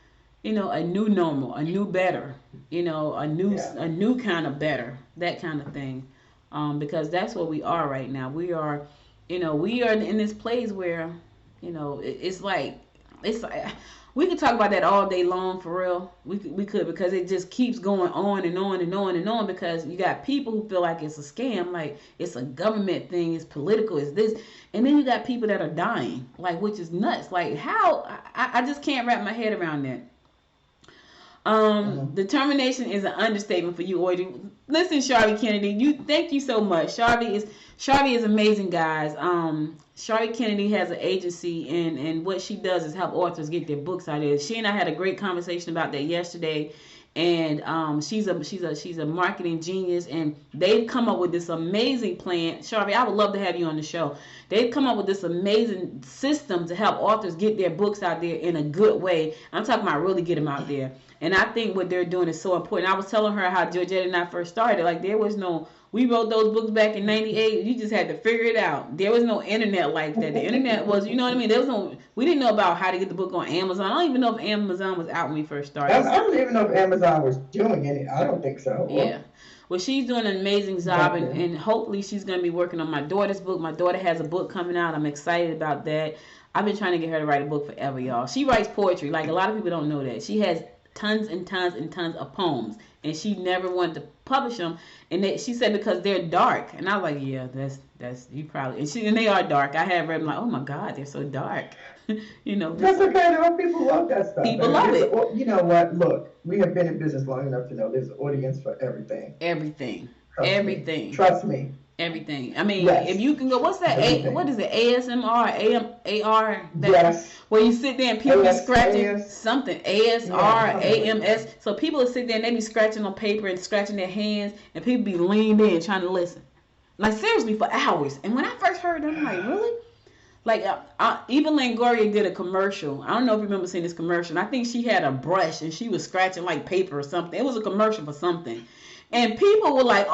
you know, a new normal, a new better, you know, a new kind of better, that kind of thing. Because that's where we are right now. We are in this place where, you know, it's like we could talk about that all day long, for real. We could, because it just keeps going on and on and on and on, because you got people who feel like it's a scam, like it's a government thing, it's political, it's this. And then you got people that are dying, like, which is nuts. Like, how? I just can't wrap my head around that. Determination is an understatement for you, Audrey. Listen, Sharvie Kennedy, thank you so much. Sharvie is amazing, guys. Sharvie Kennedy has an agency, and what she does is help authors get their books out there. She and I had a great conversation about that yesterday, and she's a marketing genius, and they've come up with this amazing plan. Sharvie, I would love to have you on the show. They've come up with this amazing system to help authors get their books out there in a good way. I'm talking about really get them out there. And I think what they're doing is so important. I was telling her how Georgette and I first started. Like, we wrote those books back in 98. You just had to figure it out. There was no internet like that. The internet was, you know what I mean? We didn't know about how to get the book on Amazon. I don't even know if Amazon was out when we first started. I don't even know if Amazon was doing it. I don't think so. Yeah. Well, she's doing an amazing job, and hopefully she's going to be working on my daughter's book. My daughter has a book coming out. I'm excited about that. I've been trying to get her to write a book forever, y'all. She writes poetry. Like, a lot of people don't know that. She has tons and tons and tons of poems, and she never wanted to publish them. And she said because they're dark, and I was like, yeah, that's you probably. And they are dark. I have read them, like, oh my God, they're so dark. You know, that's okay. Though. People love that stuff. People love it. You know what? Look, we have been in business long enough to know there's an audience for everything. Everything. Trust me. Everything. I mean, if you can go, what's that? What is it? ASMR, AR? Where you sit there and people be scratching something. ASR, AMS. So people will sit there and they be scratching on paper and scratching their hands, and people be leaned in trying to listen. Like, seriously, for hours. And when I first heard them, I'm like, really? Like Eva Longoria did a commercial. I don't know if you remember seeing this commercial. And I think she had a brush and she was scratching like paper or something. It was a commercial for something. And people were like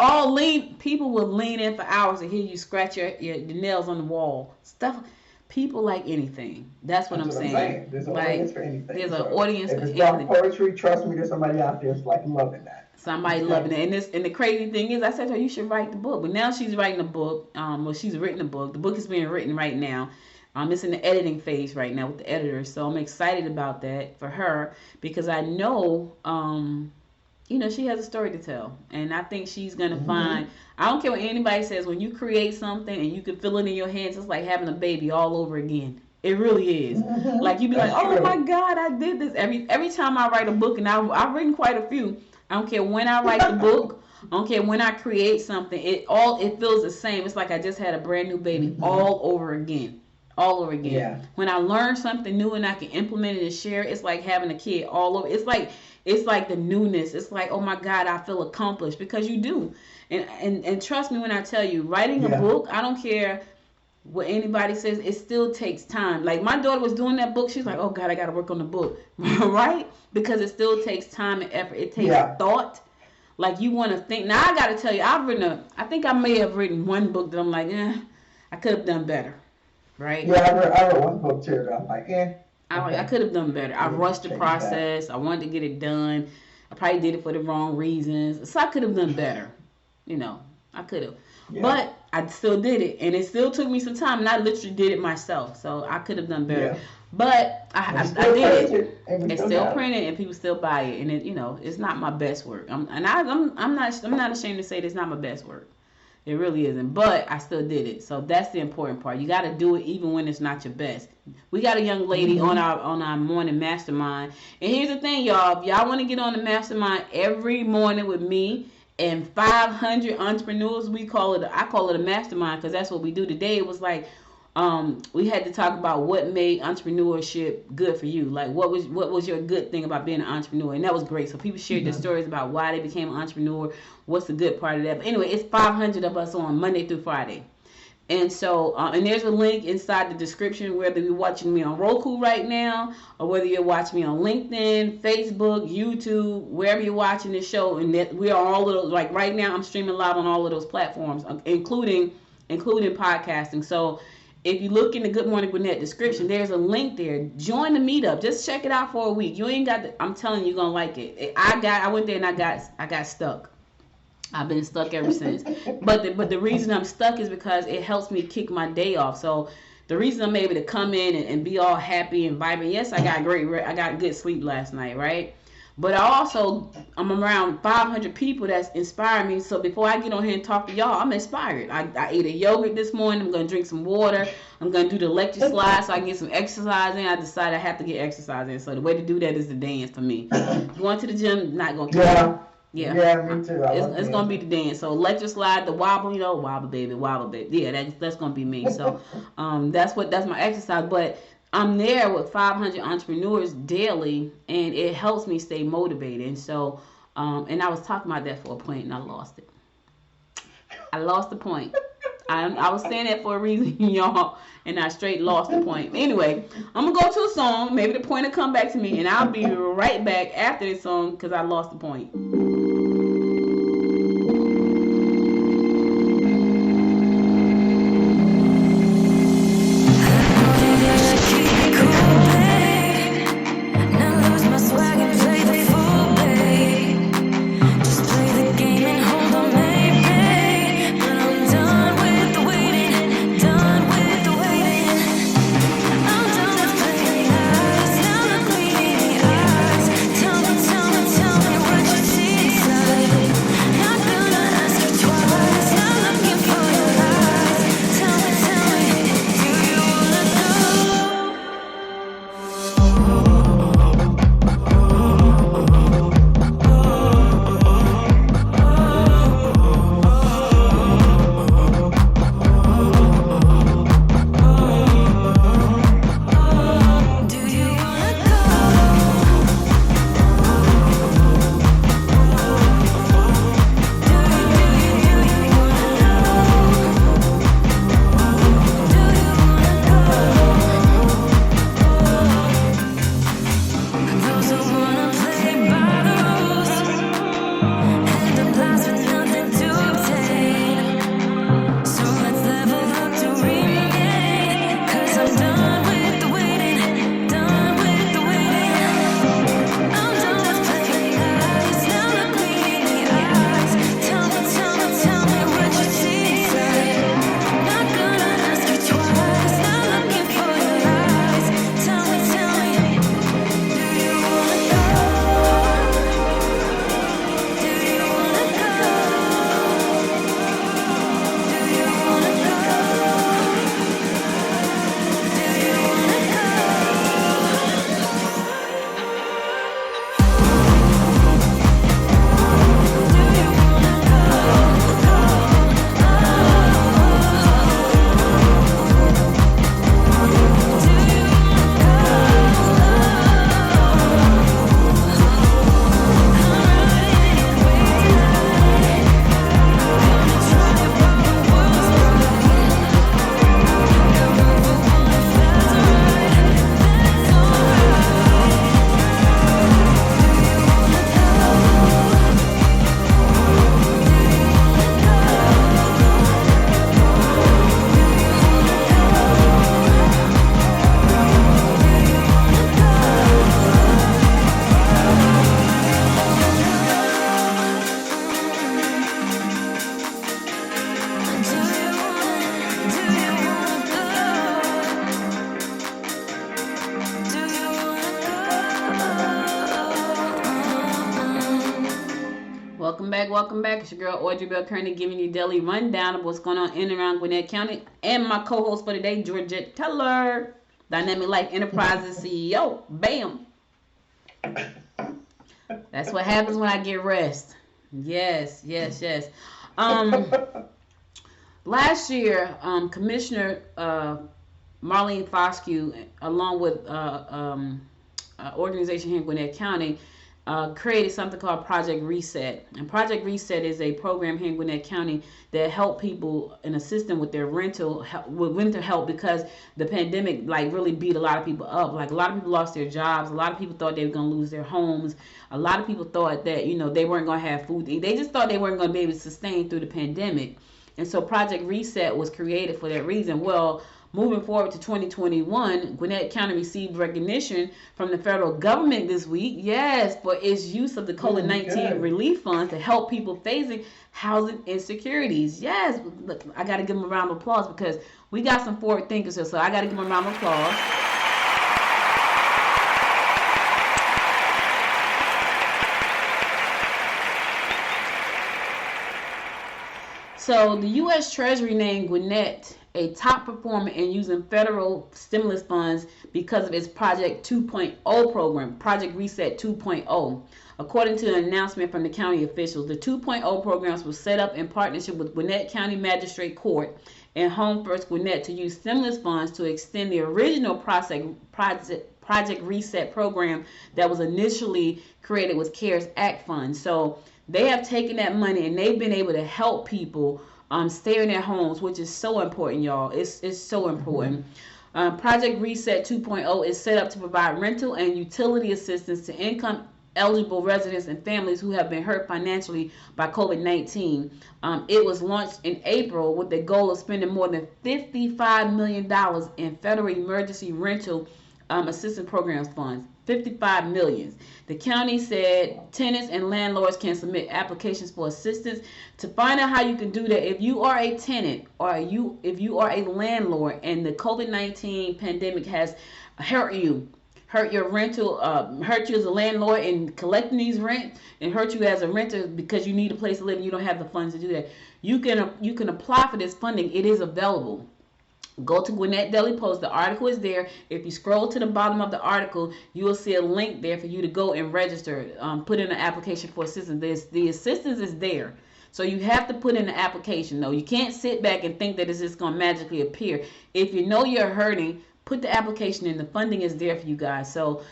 people would lean in for hours to hear you scratch your nails on the wall. Stuff. People like anything. That's what I'm saying. There's an audience for anything. There's an audience for anything. If it's dark poetry, trust me, there's somebody out there that's like loving that. Somebody loving it. And the crazy thing is, I said to her, you should write the book. But now she's writing a book. Well, she's written a book. The book is being written right now. It's in the editing phase right now with the editor. So I'm excited about that for her because I know, she has a story to tell. And I think she's going to find, I don't care what anybody says, when you create something and you can feel it in your hands, it's like having a baby all over again. It really is. Like you be like, oh my God, I did this. Every time I write a book, and I've written quite a few, I don't care when I write the book, I don't care when I create something, it feels the same. It's like I just had a brand new baby all over again. All over again. Yeah. When I learn something new and I can implement it and share it, it's like having a kid all over. It's like the newness. It's like, oh my God, I feel accomplished because you do. And trust me when I tell you, writing a book, I don't care what anybody says, it still takes time. Like my daughter was doing that book, she's like, oh God, I got to work on the book, right? Because it still takes time and effort. It takes thought. Like you want to think. Now I got to tell you, I think I may have written one book that I'm like, I could have done better, right? Yeah, I wrote one book too. I'm like, I could have done better. I rushed the process. I wanted to get it done. I probably did it for the wrong reasons. So I could have done better. I could have. Yeah. But I still did it. And it still took me some time. And I literally did it myself. So I could have done better. Yeah. But I did it. It's still printed and people still buy it. And it's not my best work. I'm not ashamed to say it's not my best work. It really isn't. But I still did it. So that's the important part. You got to do it even when it's not your best. We got a young lady on our morning mastermind. And here's the thing, y'all. If y'all want to get on the mastermind every morning with me and 500 entrepreneurs, I call it a mastermind because that's what we do. Today it was like we had to talk about what made entrepreneurship good for you. Like what was your good thing about being an entrepreneur? And that was great. So people shared their stories about why they became an entrepreneur. What's the good part of that? But anyway, it's 500 of us on Monday through Friday. And so, and there's a link inside the description, whether you're watching me on Roku right now, or whether you're watching me on LinkedIn, Facebook, YouTube, wherever you're watching this show. And that we are all little, like right now, I'm streaming live on all of those platforms, including podcasting. So if you look in the Good Morning Gwinnett description, there's a link there. Join the meetup. Just check it out for a week. You ain't got to, I'm telling you, you're going to like it. I went there and I got stuck. I've been stuck ever since. But the reason I'm stuck is because it helps me kick my day off. So the reason I'm able to come in and be all happy and vibrant. Yes, I got good sleep last night, right? But I'm around 500 people that's inspiring me. So before I get on here and talk to y'all, I'm inspired. I ate a yogurt this morning. I'm going to drink some water. I'm going to do the lecture slide so I can get some exercise in. I decided I have to get exercise in. So the way to do that is to dance for me. Going to the gym, not going to. Yeah, me too. It's gonna be the dance. So lecture slide, the wobble, wobble baby. Yeah, that's gonna be me. So that's my exercise. But I'm there with 500 entrepreneurs daily, and it helps me stay motivated. And so, and I was talking about that for a point, and I lost it. I lost the point. I was saying that for a reason, y'all, and I straight lost the point. Anyway, I'm gonna go to a song. Maybe the point will come back to me, and I'll be right back after this song because I lost the point. Tell me what you see. Welcome back. It's your girl Audrey Bell Kearney giving you daily rundown of what's going on in and around Gwinnett County. And my co-host for today, Georgette Keller, Dynamic Life Enterprises CEO. Bam. That's what happens when I get rest. Yes. Last year, Commissioner Marlene Foscue, along with organization here in Gwinnett County, created something called Project Reset. And Project Reset is a program here in Gwinnett County that help people and assist them with their rental help because the pandemic really beat a lot of people up. Like a lot of people lost their jobs. A lot of people thought they were going to lose their homes. A lot of people thought that, they weren't going to have food to eat. They just thought they weren't going to be able to sustain through the pandemic. And so Project Reset was created for that reason. Well, moving forward to 2021, Gwinnett County received recognition from the federal government this week, for its use of the COVID-19 relief funds to help people facing housing insecurities. Yes, look, I got to give them a round of applause because we got some forward thinkers here, so I got to give them a round of applause. So the U.S. Treasury named Gwinnett a top performer in using federal stimulus funds because of its Project 2.0 program, Project Reset 2.0. According to an announcement from the county officials, the 2.0 programs were set up in partnership with Gwinnett County Magistrate Court and HomeFirst Gwinnett to use stimulus funds to extend the original Project Reset program that was initially created with CARES Act funds. So they have taken that money and they've been able to help people stay in their homes, which is so important, y'all. It's so important. Project Reset 2.0 is set up to provide rental and utility assistance to income eligible residents and families who have been hurt financially by COVID-19. It was launched in April with the goal of spending more than $55 million in federal emergency rental assistance programs funds. $55 million. The county said tenants and landlords can submit applications for assistance. To find out how you can do that, if you are a tenant or if you are a landlord and the COVID-19 pandemic has hurt your rental, hurt you as a landlord in collecting these rent, and hurt you as a renter because you need a place to live and you don't have the funds to do that, you can apply for this funding. It is available. Go to Gwinnett Daily Post. The article is there. If you scroll to the bottom of the article, you will see a link there for you to go and register. Put in an application for assistance. The assistance is there. So you have to put in an application, though. You can't sit back and think that it's just going to magically appear. If you know you're hurting, put the application in. The funding is there for you guys. So,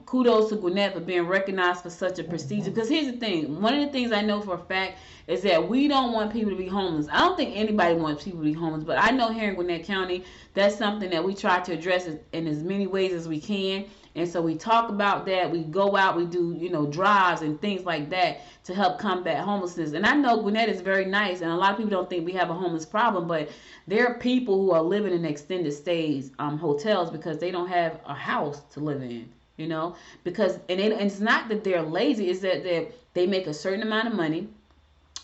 kudos to Gwinnett for being recognized for such a procedure. Because here's the thing. One of the things I know for a fact is that we don't want people to be homeless. I don't think anybody wants people to be homeless. But I know here in Gwinnett County, that's something that we try to address in as many ways as we can. And so we talk about that. We go out, we do, drives and things like that to help combat homelessness. And I know Gwinnett is very nice, and a lot of people don't think we have a homeless problem, but there are people who are living in extended stays hotels because they don't have a house to live in, because and it's not that they're lazy, it's that they make a certain amount of money,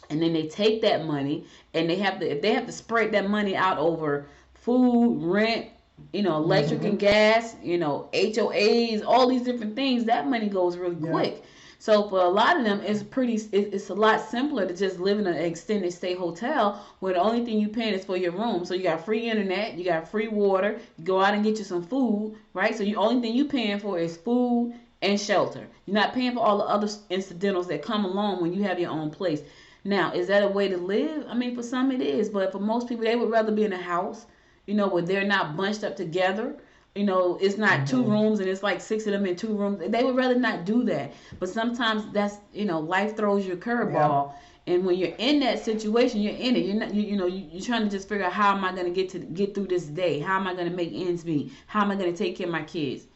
and then they take that money and they have to spread that money out over food, rent, electric and gas, HOAs, all these different things. That money goes really quick. So for a lot of them, it's a lot simpler to just live in an extended stay hotel where the only thing you paying is for your room. So you got free internet, you got free water, you go out and get you some food, right? So the only thing you paying for is food and shelter. You're not paying for all the other incidentals that come along when you have your own place. Now, is that a way to live? I mean, for some it is, but for most people, they would rather be in a house, where they're not bunched up together. It's not two rooms and it's like six of them in two rooms. They would rather not do that. But sometimes that's, life throws you a curveball. Yeah. And when you're in that situation, you're in it. You're not, you're trying to just figure out how am I going to get through this day? How am I going to make ends meet? How am I going to take care of my kids?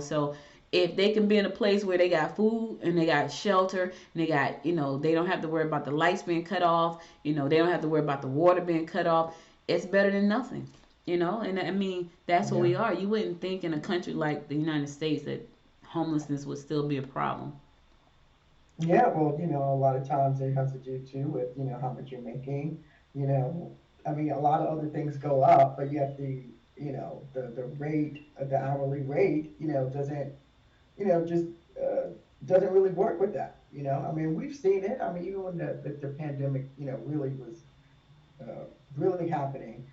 So if they can be in a place where they got food and they got shelter and they got, they don't have to worry about the lights being cut off. They don't have to worry about the water being cut off. It's better than nothing. And I mean, that's what we are. You wouldn't think in a country like the United States that homelessness would still be a problem. Yeah, well, a lot of times it has to do too with, how much you're making. I mean, a lot of other things go up, but yet the rate, the hourly rate, doesn't, doesn't really work with that. You know, I mean, we've seen it. I mean, even when the pandemic, really was really happening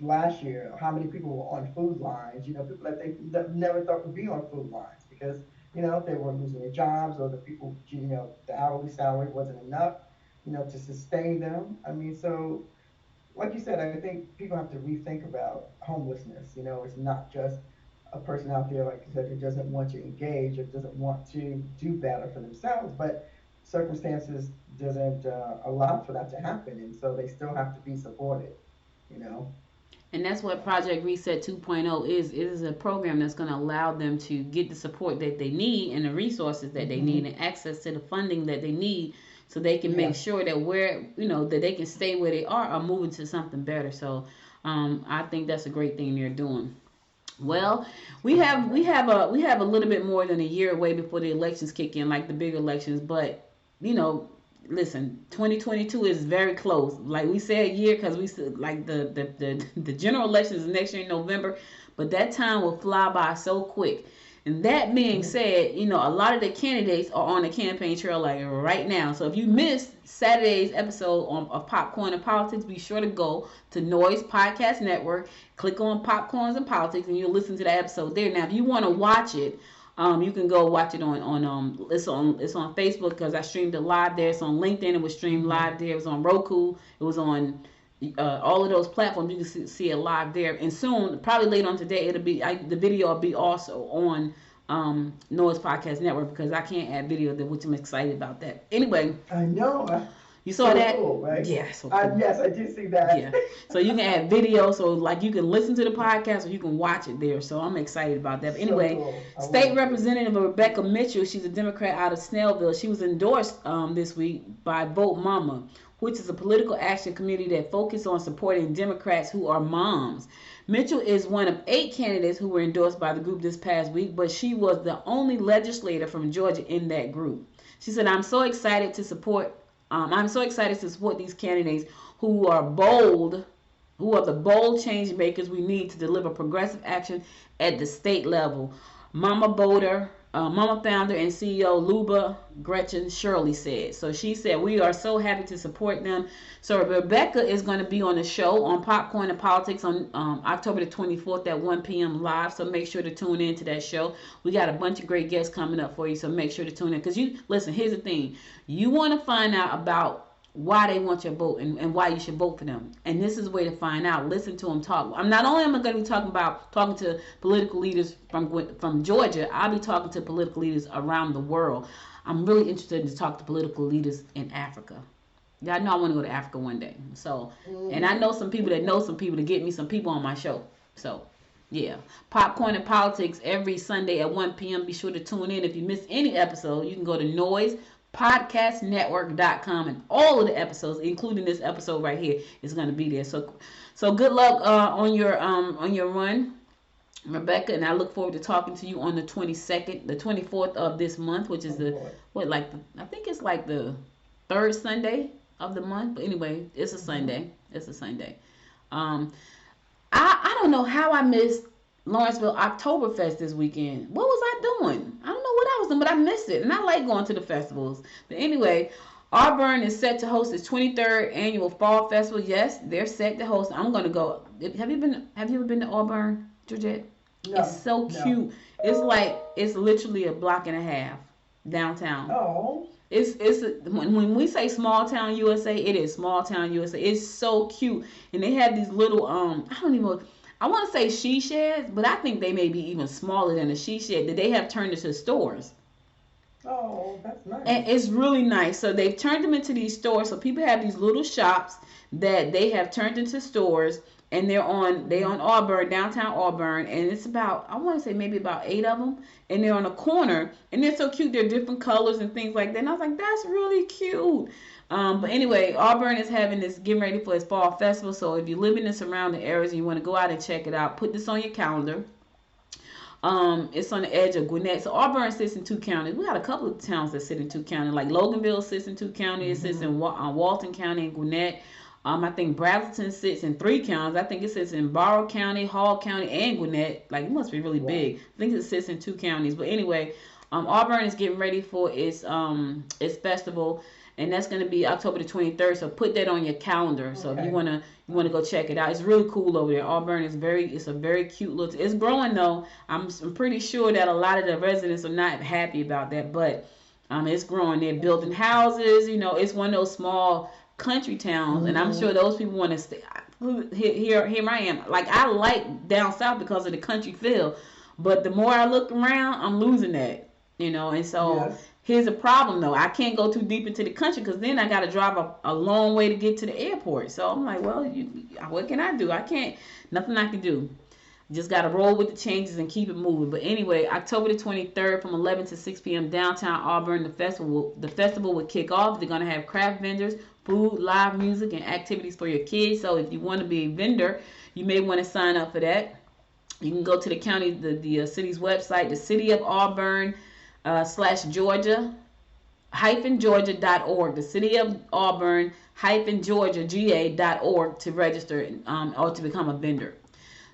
last year, how many people were on food lines, people that they never thought would be on food lines because, they were losing their jobs or the people, the hourly salary wasn't enough, to sustain them. I mean, so like you said, I think people have to rethink about homelessness. It's not just a person out there, like you said, who doesn't want to engage or doesn't want to do better for themselves, but circumstances doesn't allow for that to happen, and so they still have to be supported. You know. And that's what Project Reset 2.0 is. It is a program that's going to allow them to get the support that they need and the resources that they need and access to the funding that they need so they can make sure that that they can stay where they are or move into something better. So I think that's a great thing they're doing. Well, we have a little bit more than a year away before the elections kick in, like the big elections, but listen, 2022 is very close. Like we said, year because we said like the general elections is next year in November, but that time will fly by so quick. And that being said, a lot of the candidates are on the campaign trail like right now. So if you missed Saturday's episode of Popcorn and Politics, be sure to go to Noise Podcast Network, click on Popcorns and Politics, and you'll listen to that episode there. Now, if you want to watch it, you can go watch it on it's on Facebook because I streamed it live there. It's on LinkedIn. It was streamed live there. It was on Roku. It was on all of those platforms. You can see it live there. And soon, probably later on today, it'll be the video will be also on Noise Podcast Network because I can't add video there, which I'm excited about that. Anyway, I know. You saw so that? Cool, right? Yeah, so cool. Yes, I did see that. Yeah. So you can add video, so like you can listen to the podcast or you can watch it there. So I'm excited about that. But anyway, cool. State Representative Rebecca Mitchell, she's a Democrat out of Snellville. She was endorsed this week by Vote Mama, which is a political action committee that focuses on supporting Democrats who are moms. Mitchell is one of 8 candidates who were endorsed by the group this past week, but she was the only legislator from Georgia in that group. She said, I'm so excited to support these candidates who are bold, who are the bold change makers we need to deliver progressive action at the state level. Mama founder and CEO Luba Gretchen Shirley said. So she said, we are so happy to support them. So Rebecca is going to be on the show on Popcorn and Politics on October the 24th at 1 p.m. live. So make sure to tune in to that show. We got a bunch of great guests coming up for you. So make sure to tune in. Because listen, here's the thing. You want to find out about why they want your vote and why you should vote for them. And this is a way to find out. Listen to them talk. I'm not only going to be talking to political leaders from Georgia, I'll be talking to political leaders around the world. I'm really interested in to talk to political leaders in Africa. Y'all know I want to go to Africa one day. So, and I know some people that know some people to get me some people on my show. So, yeah. Popcorn and Politics every Sunday at 1 p.m. Be sure to tune in. If you miss any episode, you can go to noisepodcastnetwork.com and all of the episodes, including this episode right here, is going to be there. So good luck on your run, Rebecca, and I look forward to talking to you on the 24th of this month, which is I think it's like the third Sunday of the month. But anyway, it's a Sunday. I don't know how I missed Lawrenceville Oktoberfest this weekend. What was I doing? I don't know what I was doing, but I missed it. And I like going to the festivals. But anyway, Auburn is set to host its 23rd annual Fall Festival. Yes, they're set to host. I'm going to go. Have you ever been to Auburn, Georgette? No, it's so cute. It's literally a block and a half downtown. Oh. When we say small town USA, it is small town USA. It's so cute. And they have these little I want to say she sheds, but I think they may be even smaller than a she shed that they have turned into stores. Oh, that's nice. And it's really nice. So they've turned them into these stores. So people have these little shops that they have turned into stores, and they're on Auburn, downtown Auburn, and it's about, I want to say maybe about 8 of them, and they're on a corner, and they're so cute. They're different colors and things like that. And I was like, that's really cute. But anyway, Auburn is getting ready for its fall festival. So if you live in the surrounding areas and you want to go out and check it out, put this on your calendar. It's on the edge of Gwinnett. So Auburn sits in 2 counties. We got a couple of towns that sit in 2 counties. Like Loganville sits in 2 counties. It sits in Walton County and Gwinnett. I think Brazelton sits in 3 counties. I think it sits in Barrow County, Hall County, and Gwinnett. Like, it must be really big. I think it sits in 2 counties. But anyway, Auburn is getting ready for its festival, and that's going to be October the 23rd. So put that on your calendar. So if you wanna go check it out, it's really cool over there. Auburn is it's a very cute little. It's growing though. I'm pretty sure that a lot of the residents are not happy about that, but it's growing. They're building houses. You know, it's one of those small country towns, and I'm sure those people want to stay. Here I am. Like, I like down south because of the country feel, but the more I look around, I'm losing that. You know, and so here's a problem though. I can't go too deep into the country because then I got to drive a long way to get to the airport. So I'm like, well, what can I do? I can't. Nothing I can do. Just got to roll with the changes and keep it moving. But anyway, October the 23rd from 11 to 6 p.m. downtown Auburn, the festival will kick off. They're going to have craft vendors, food, live music, and activities for your kids. So if you want to be a vendor, you may want to sign up for that. You can go to the county, the city's website, the City of Auburn /Georgia -Georgia.org, the City of Auburn -Georgia GA.org to register or to become a vendor.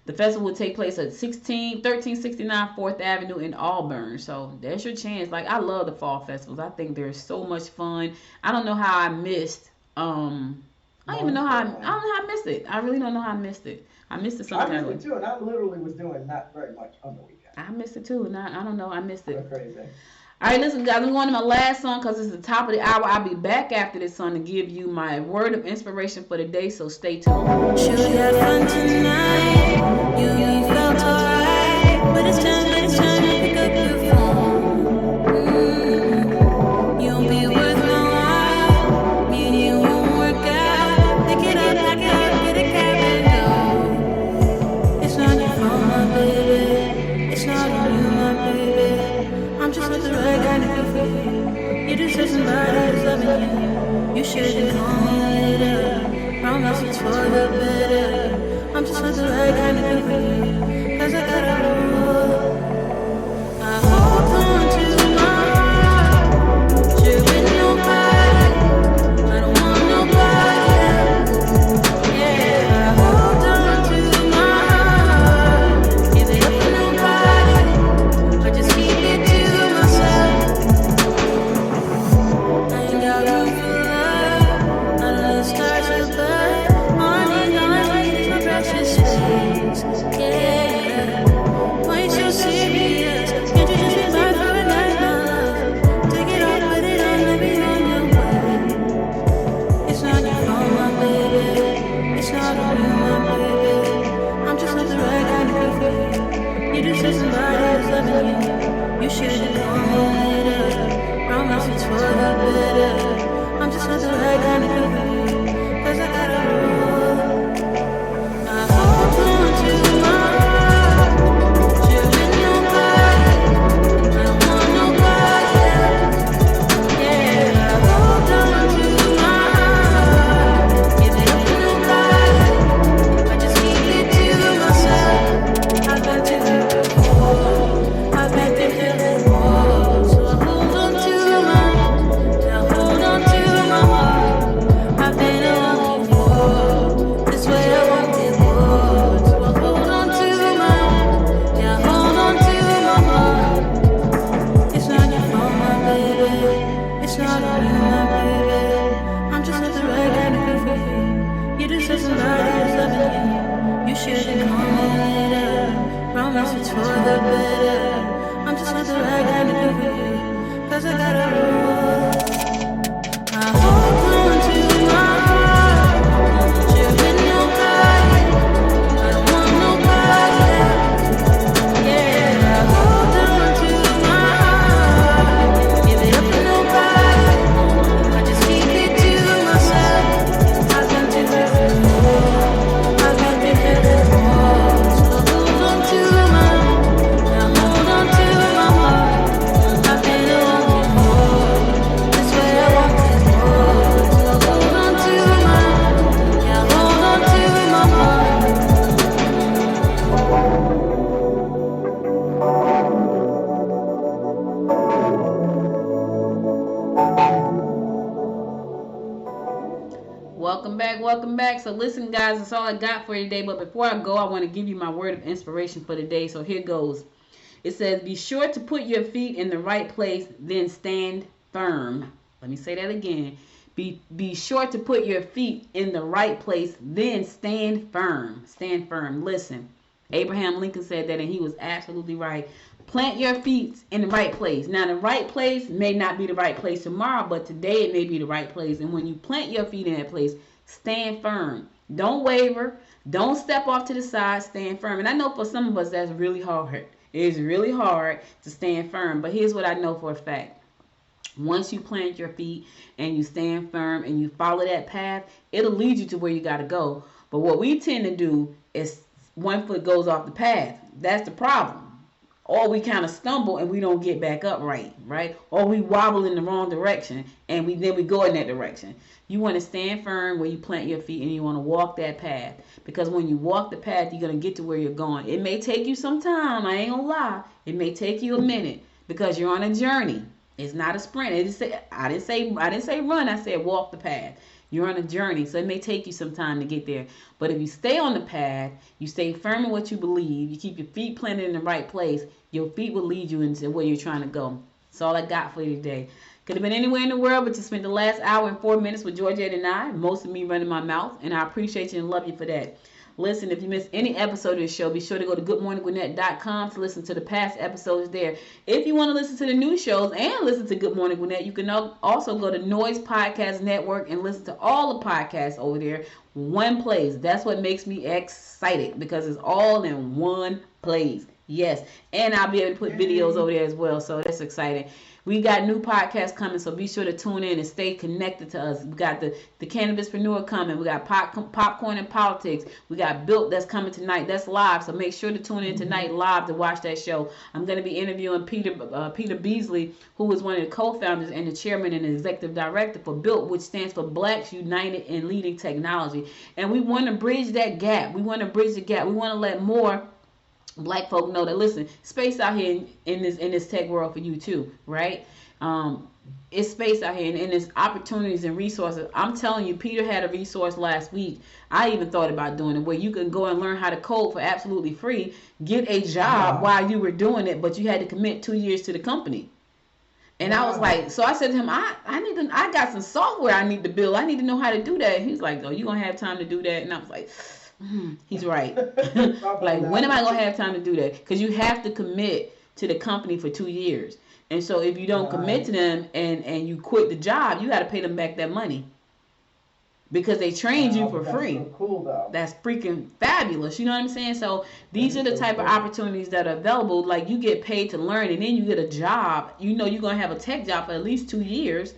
The festival will take place at 1369 4th Avenue in Auburn. So there's your chance. Like, I love the fall festivals. I think they're so much fun. I don't know how I missed. I don't know how I missed it. I really don't know how I missed it. I missed it sometime. I missed it too, and I literally was doing not very much on the weekend. I missed it too, and I don't know. I missed it. That's crazy. All right, listen, guys. I'm going to my last song because it's the top of the hour. I'll be back after this song to give you my word of inspiration for the day. So stay tuned. Should we have fun tonight? You felt alright, but it's time to pick up your phone. You'll be worth my while. Me and you won't work out. Pick it up, get a cab and go. It's not your fault, my baby. It's not on you, my baby. I'm just not the right guy to be for you. You deserve somebody who's loving you. You shouldn't call me later. Promise it's for the better. I'm just not the right guy to be for you. 'Cause I gotta rule. I hold on to my heart. Share with nobody. I don't want nobody else. Yeah, I hold on to my heart. Give it up for nobody. I just keep it to myself. I ain't got room for love. None of the stars are blood. All I need is my precious space. Yeah, why you so serious? Can't you just be mine for a night, my love? Take it off, put it on, let me on your way. It's not your fault, my baby. It's not on you, my baby. I'm just not the right guy to be for you. You deserve somebody who's loving you. You shouldn't call me later. Promise it's for the better. I'm just not the right guy to be for you. 'Cause I gotta rule. I hold on to my heart. Share with nobody. I don't want nobody else. Yeah, I hold on to my heart. Give it up to nobody. I just keep it to myself. I've got to feel it more. I've got to feel it more. So I hold on to my heart. I've been alone before. This way I want it more. So I hold on to my heart. It's not your fault, my baby. It's not on you, my baby. I'm just not the right guy to be for you. You deserve somebody who's loving you. You shouldn't call me later. Promise it's for the better. I'm just not the right guy to be for you. 'Cause I gotta rule. I hold on to my heart. Share with nobody. I don't want nobody else. Yeah, I hold on to my heart. Give it up for nobody. I just keep it to myself. I've got to feel it more. I've got to feel it more. So I hold on to my heart. I've been alone before. This way I want it more. So I hold on to my heart. Welcome back. So listen, guys, that's all I got for you today. But before I go, I want to give you my word of inspiration for the day. So here goes. It says, be sure to put your feet in the right place, then stand firm. Let me say that again. Be sure to put your feet in the right place, then stand firm. Stand firm. Listen, Abraham Lincoln said that, and he was absolutely right. Plant your feet in the right place. Now, the right place may not be the right place tomorrow, but today it may be the right place. And when you plant your feet in that place, stand firm. Don't waver. Don't step off to the side. Stand firm. And I know for some of us that's really hard. It is really hard to stand firm. But here's what I know for a fact. Once you plant your feet and you stand firm and you follow that path, it'll lead you to where you got to go. But what we tend to do is one foot goes off the path. That's the problem. Or we kind of stumble and we don't get back up right? Or we wobble in the wrong direction and then we go in that direction. You want to stand firm where you plant your feet and you want to walk that path. Because when you walk the path, you're going to get to where you're going. It may take you some time. I ain't going to lie. It may take you a minute because you're on a journey. It's not a sprint. I didn't say run. I said walk the path. You're on a journey, so it may take you some time to get there. But if you stay on the path, you stay firm in what you believe, you keep your feet planted in the right place, your feet will lead you into where you're trying to go. That's all I got for you today. Could have been anywhere in the world, but you spent the last hour and 4 minutes with Georgette and I, most of me running my mouth, and I appreciate you and love you for that. Listen, if you missed any episode of the show, be sure to go to goodmorninggwinnett.com to listen to the past episodes there. If you want to listen to the new shows and listen to Good Morning Gwinnett, you can also go to Noise Podcast Network and listen to all the podcasts over there. One place. That's what makes me excited because it's all in one place. Yes. And I'll be able to put videos over there as well. So that's exciting. We got new podcasts coming, so be sure to tune in and stay connected to us. We got the Cannabispreneur coming. We got Popcorn and Politics. We got Built that's coming tonight. That's live, so make sure to tune in tonight live to watch that show. I'm going to be interviewing Peter Beasley, who is one of the co-founders and the chairman and the executive director for Built, which stands for Blacks United in Leading Technology. And we want to bridge that gap. We want to bridge the gap. We want to let more Black folk know that, listen, space out here in this tech world for you too, right? It's space out here and there's opportunities and resources. I'm telling you, Peter had a resource last week. I even thought about doing it where you can go and learn how to code for absolutely free, get a job while you were doing it, but you had to commit 2 years to the company. And I was like, so I said to him, I got some software I need to build. I need to know how to do that. He's like, oh, you gonna have time to do that? And I was like, he's right. Like, when am I going to have time to do that? Because you have to commit to the company for 2 years. And so if you don't commit to them and you quit the job, you got to pay them back that money. Because they trained you for free. That's so cool, though. That's freaking fabulous. You know what I'm saying? So these are the type of opportunities that are available. Like, you get paid to learn and then you get a job. You know you're going to have a tech job for at least 2 years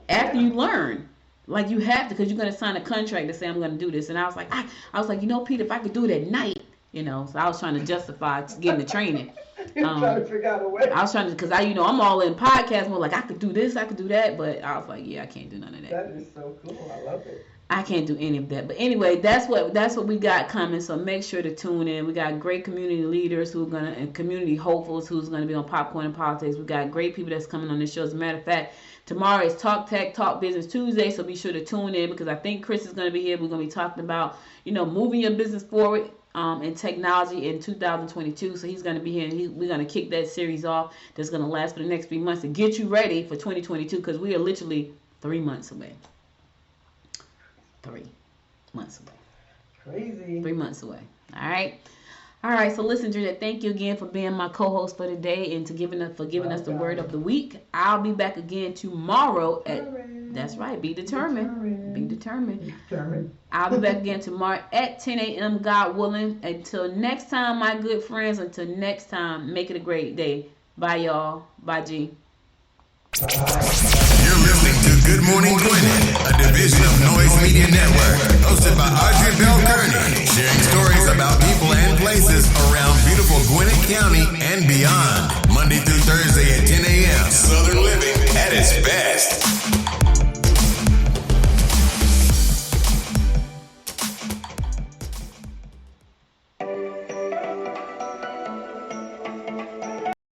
after you learn. Like, you have to, because you're going to sign a contract to say, I'm going to do this. And I was like, you know, Peter, if I could do it at night, you know. So I was trying to justify getting the training. Trying to figure out a way. I was trying to, because I'm all in podcast mode. Like, I could do this, I could do that. But I was like, yeah, I can't do none of that. That is so cool. I love it. I can't do any of that. But anyway, that's what we got coming. So make sure to tune in. We got great community leaders and community hopefuls who's gonna be on Popcorn and Politics. We got great people that's coming on this show. As a matter of fact, tomorrow is Talk Tech, Talk Business Tuesday. So be sure to tune in because I think Chris is gonna be here. We're gonna be talking about, moving your business forward in technology in 2022. So he's gonna be here and we're gonna kick that series off. That's gonna last for the next 3 months to get you ready for 2022 because we are literally 3 months away. 3 months away. Crazy. 3 months away. All right. So listen, Juliet, thank you again for being my co-host for today and for giving us the word of the week. I'll be back again tomorrow that's right. Be determined. Be determined. I'll be back again tomorrow at 10 a.m. God willing. Until next time, my good friends. Until next time, make it a great day. Bye, y'all. Bye, G. You're listening to Good Morning Gwinnett, a division of Noise Media Network, hosted by Audrey Bell, sharing stories about people and places around beautiful Gwinnett County and beyond. Monday through Thursday at 10 a.m. Southern living at its best.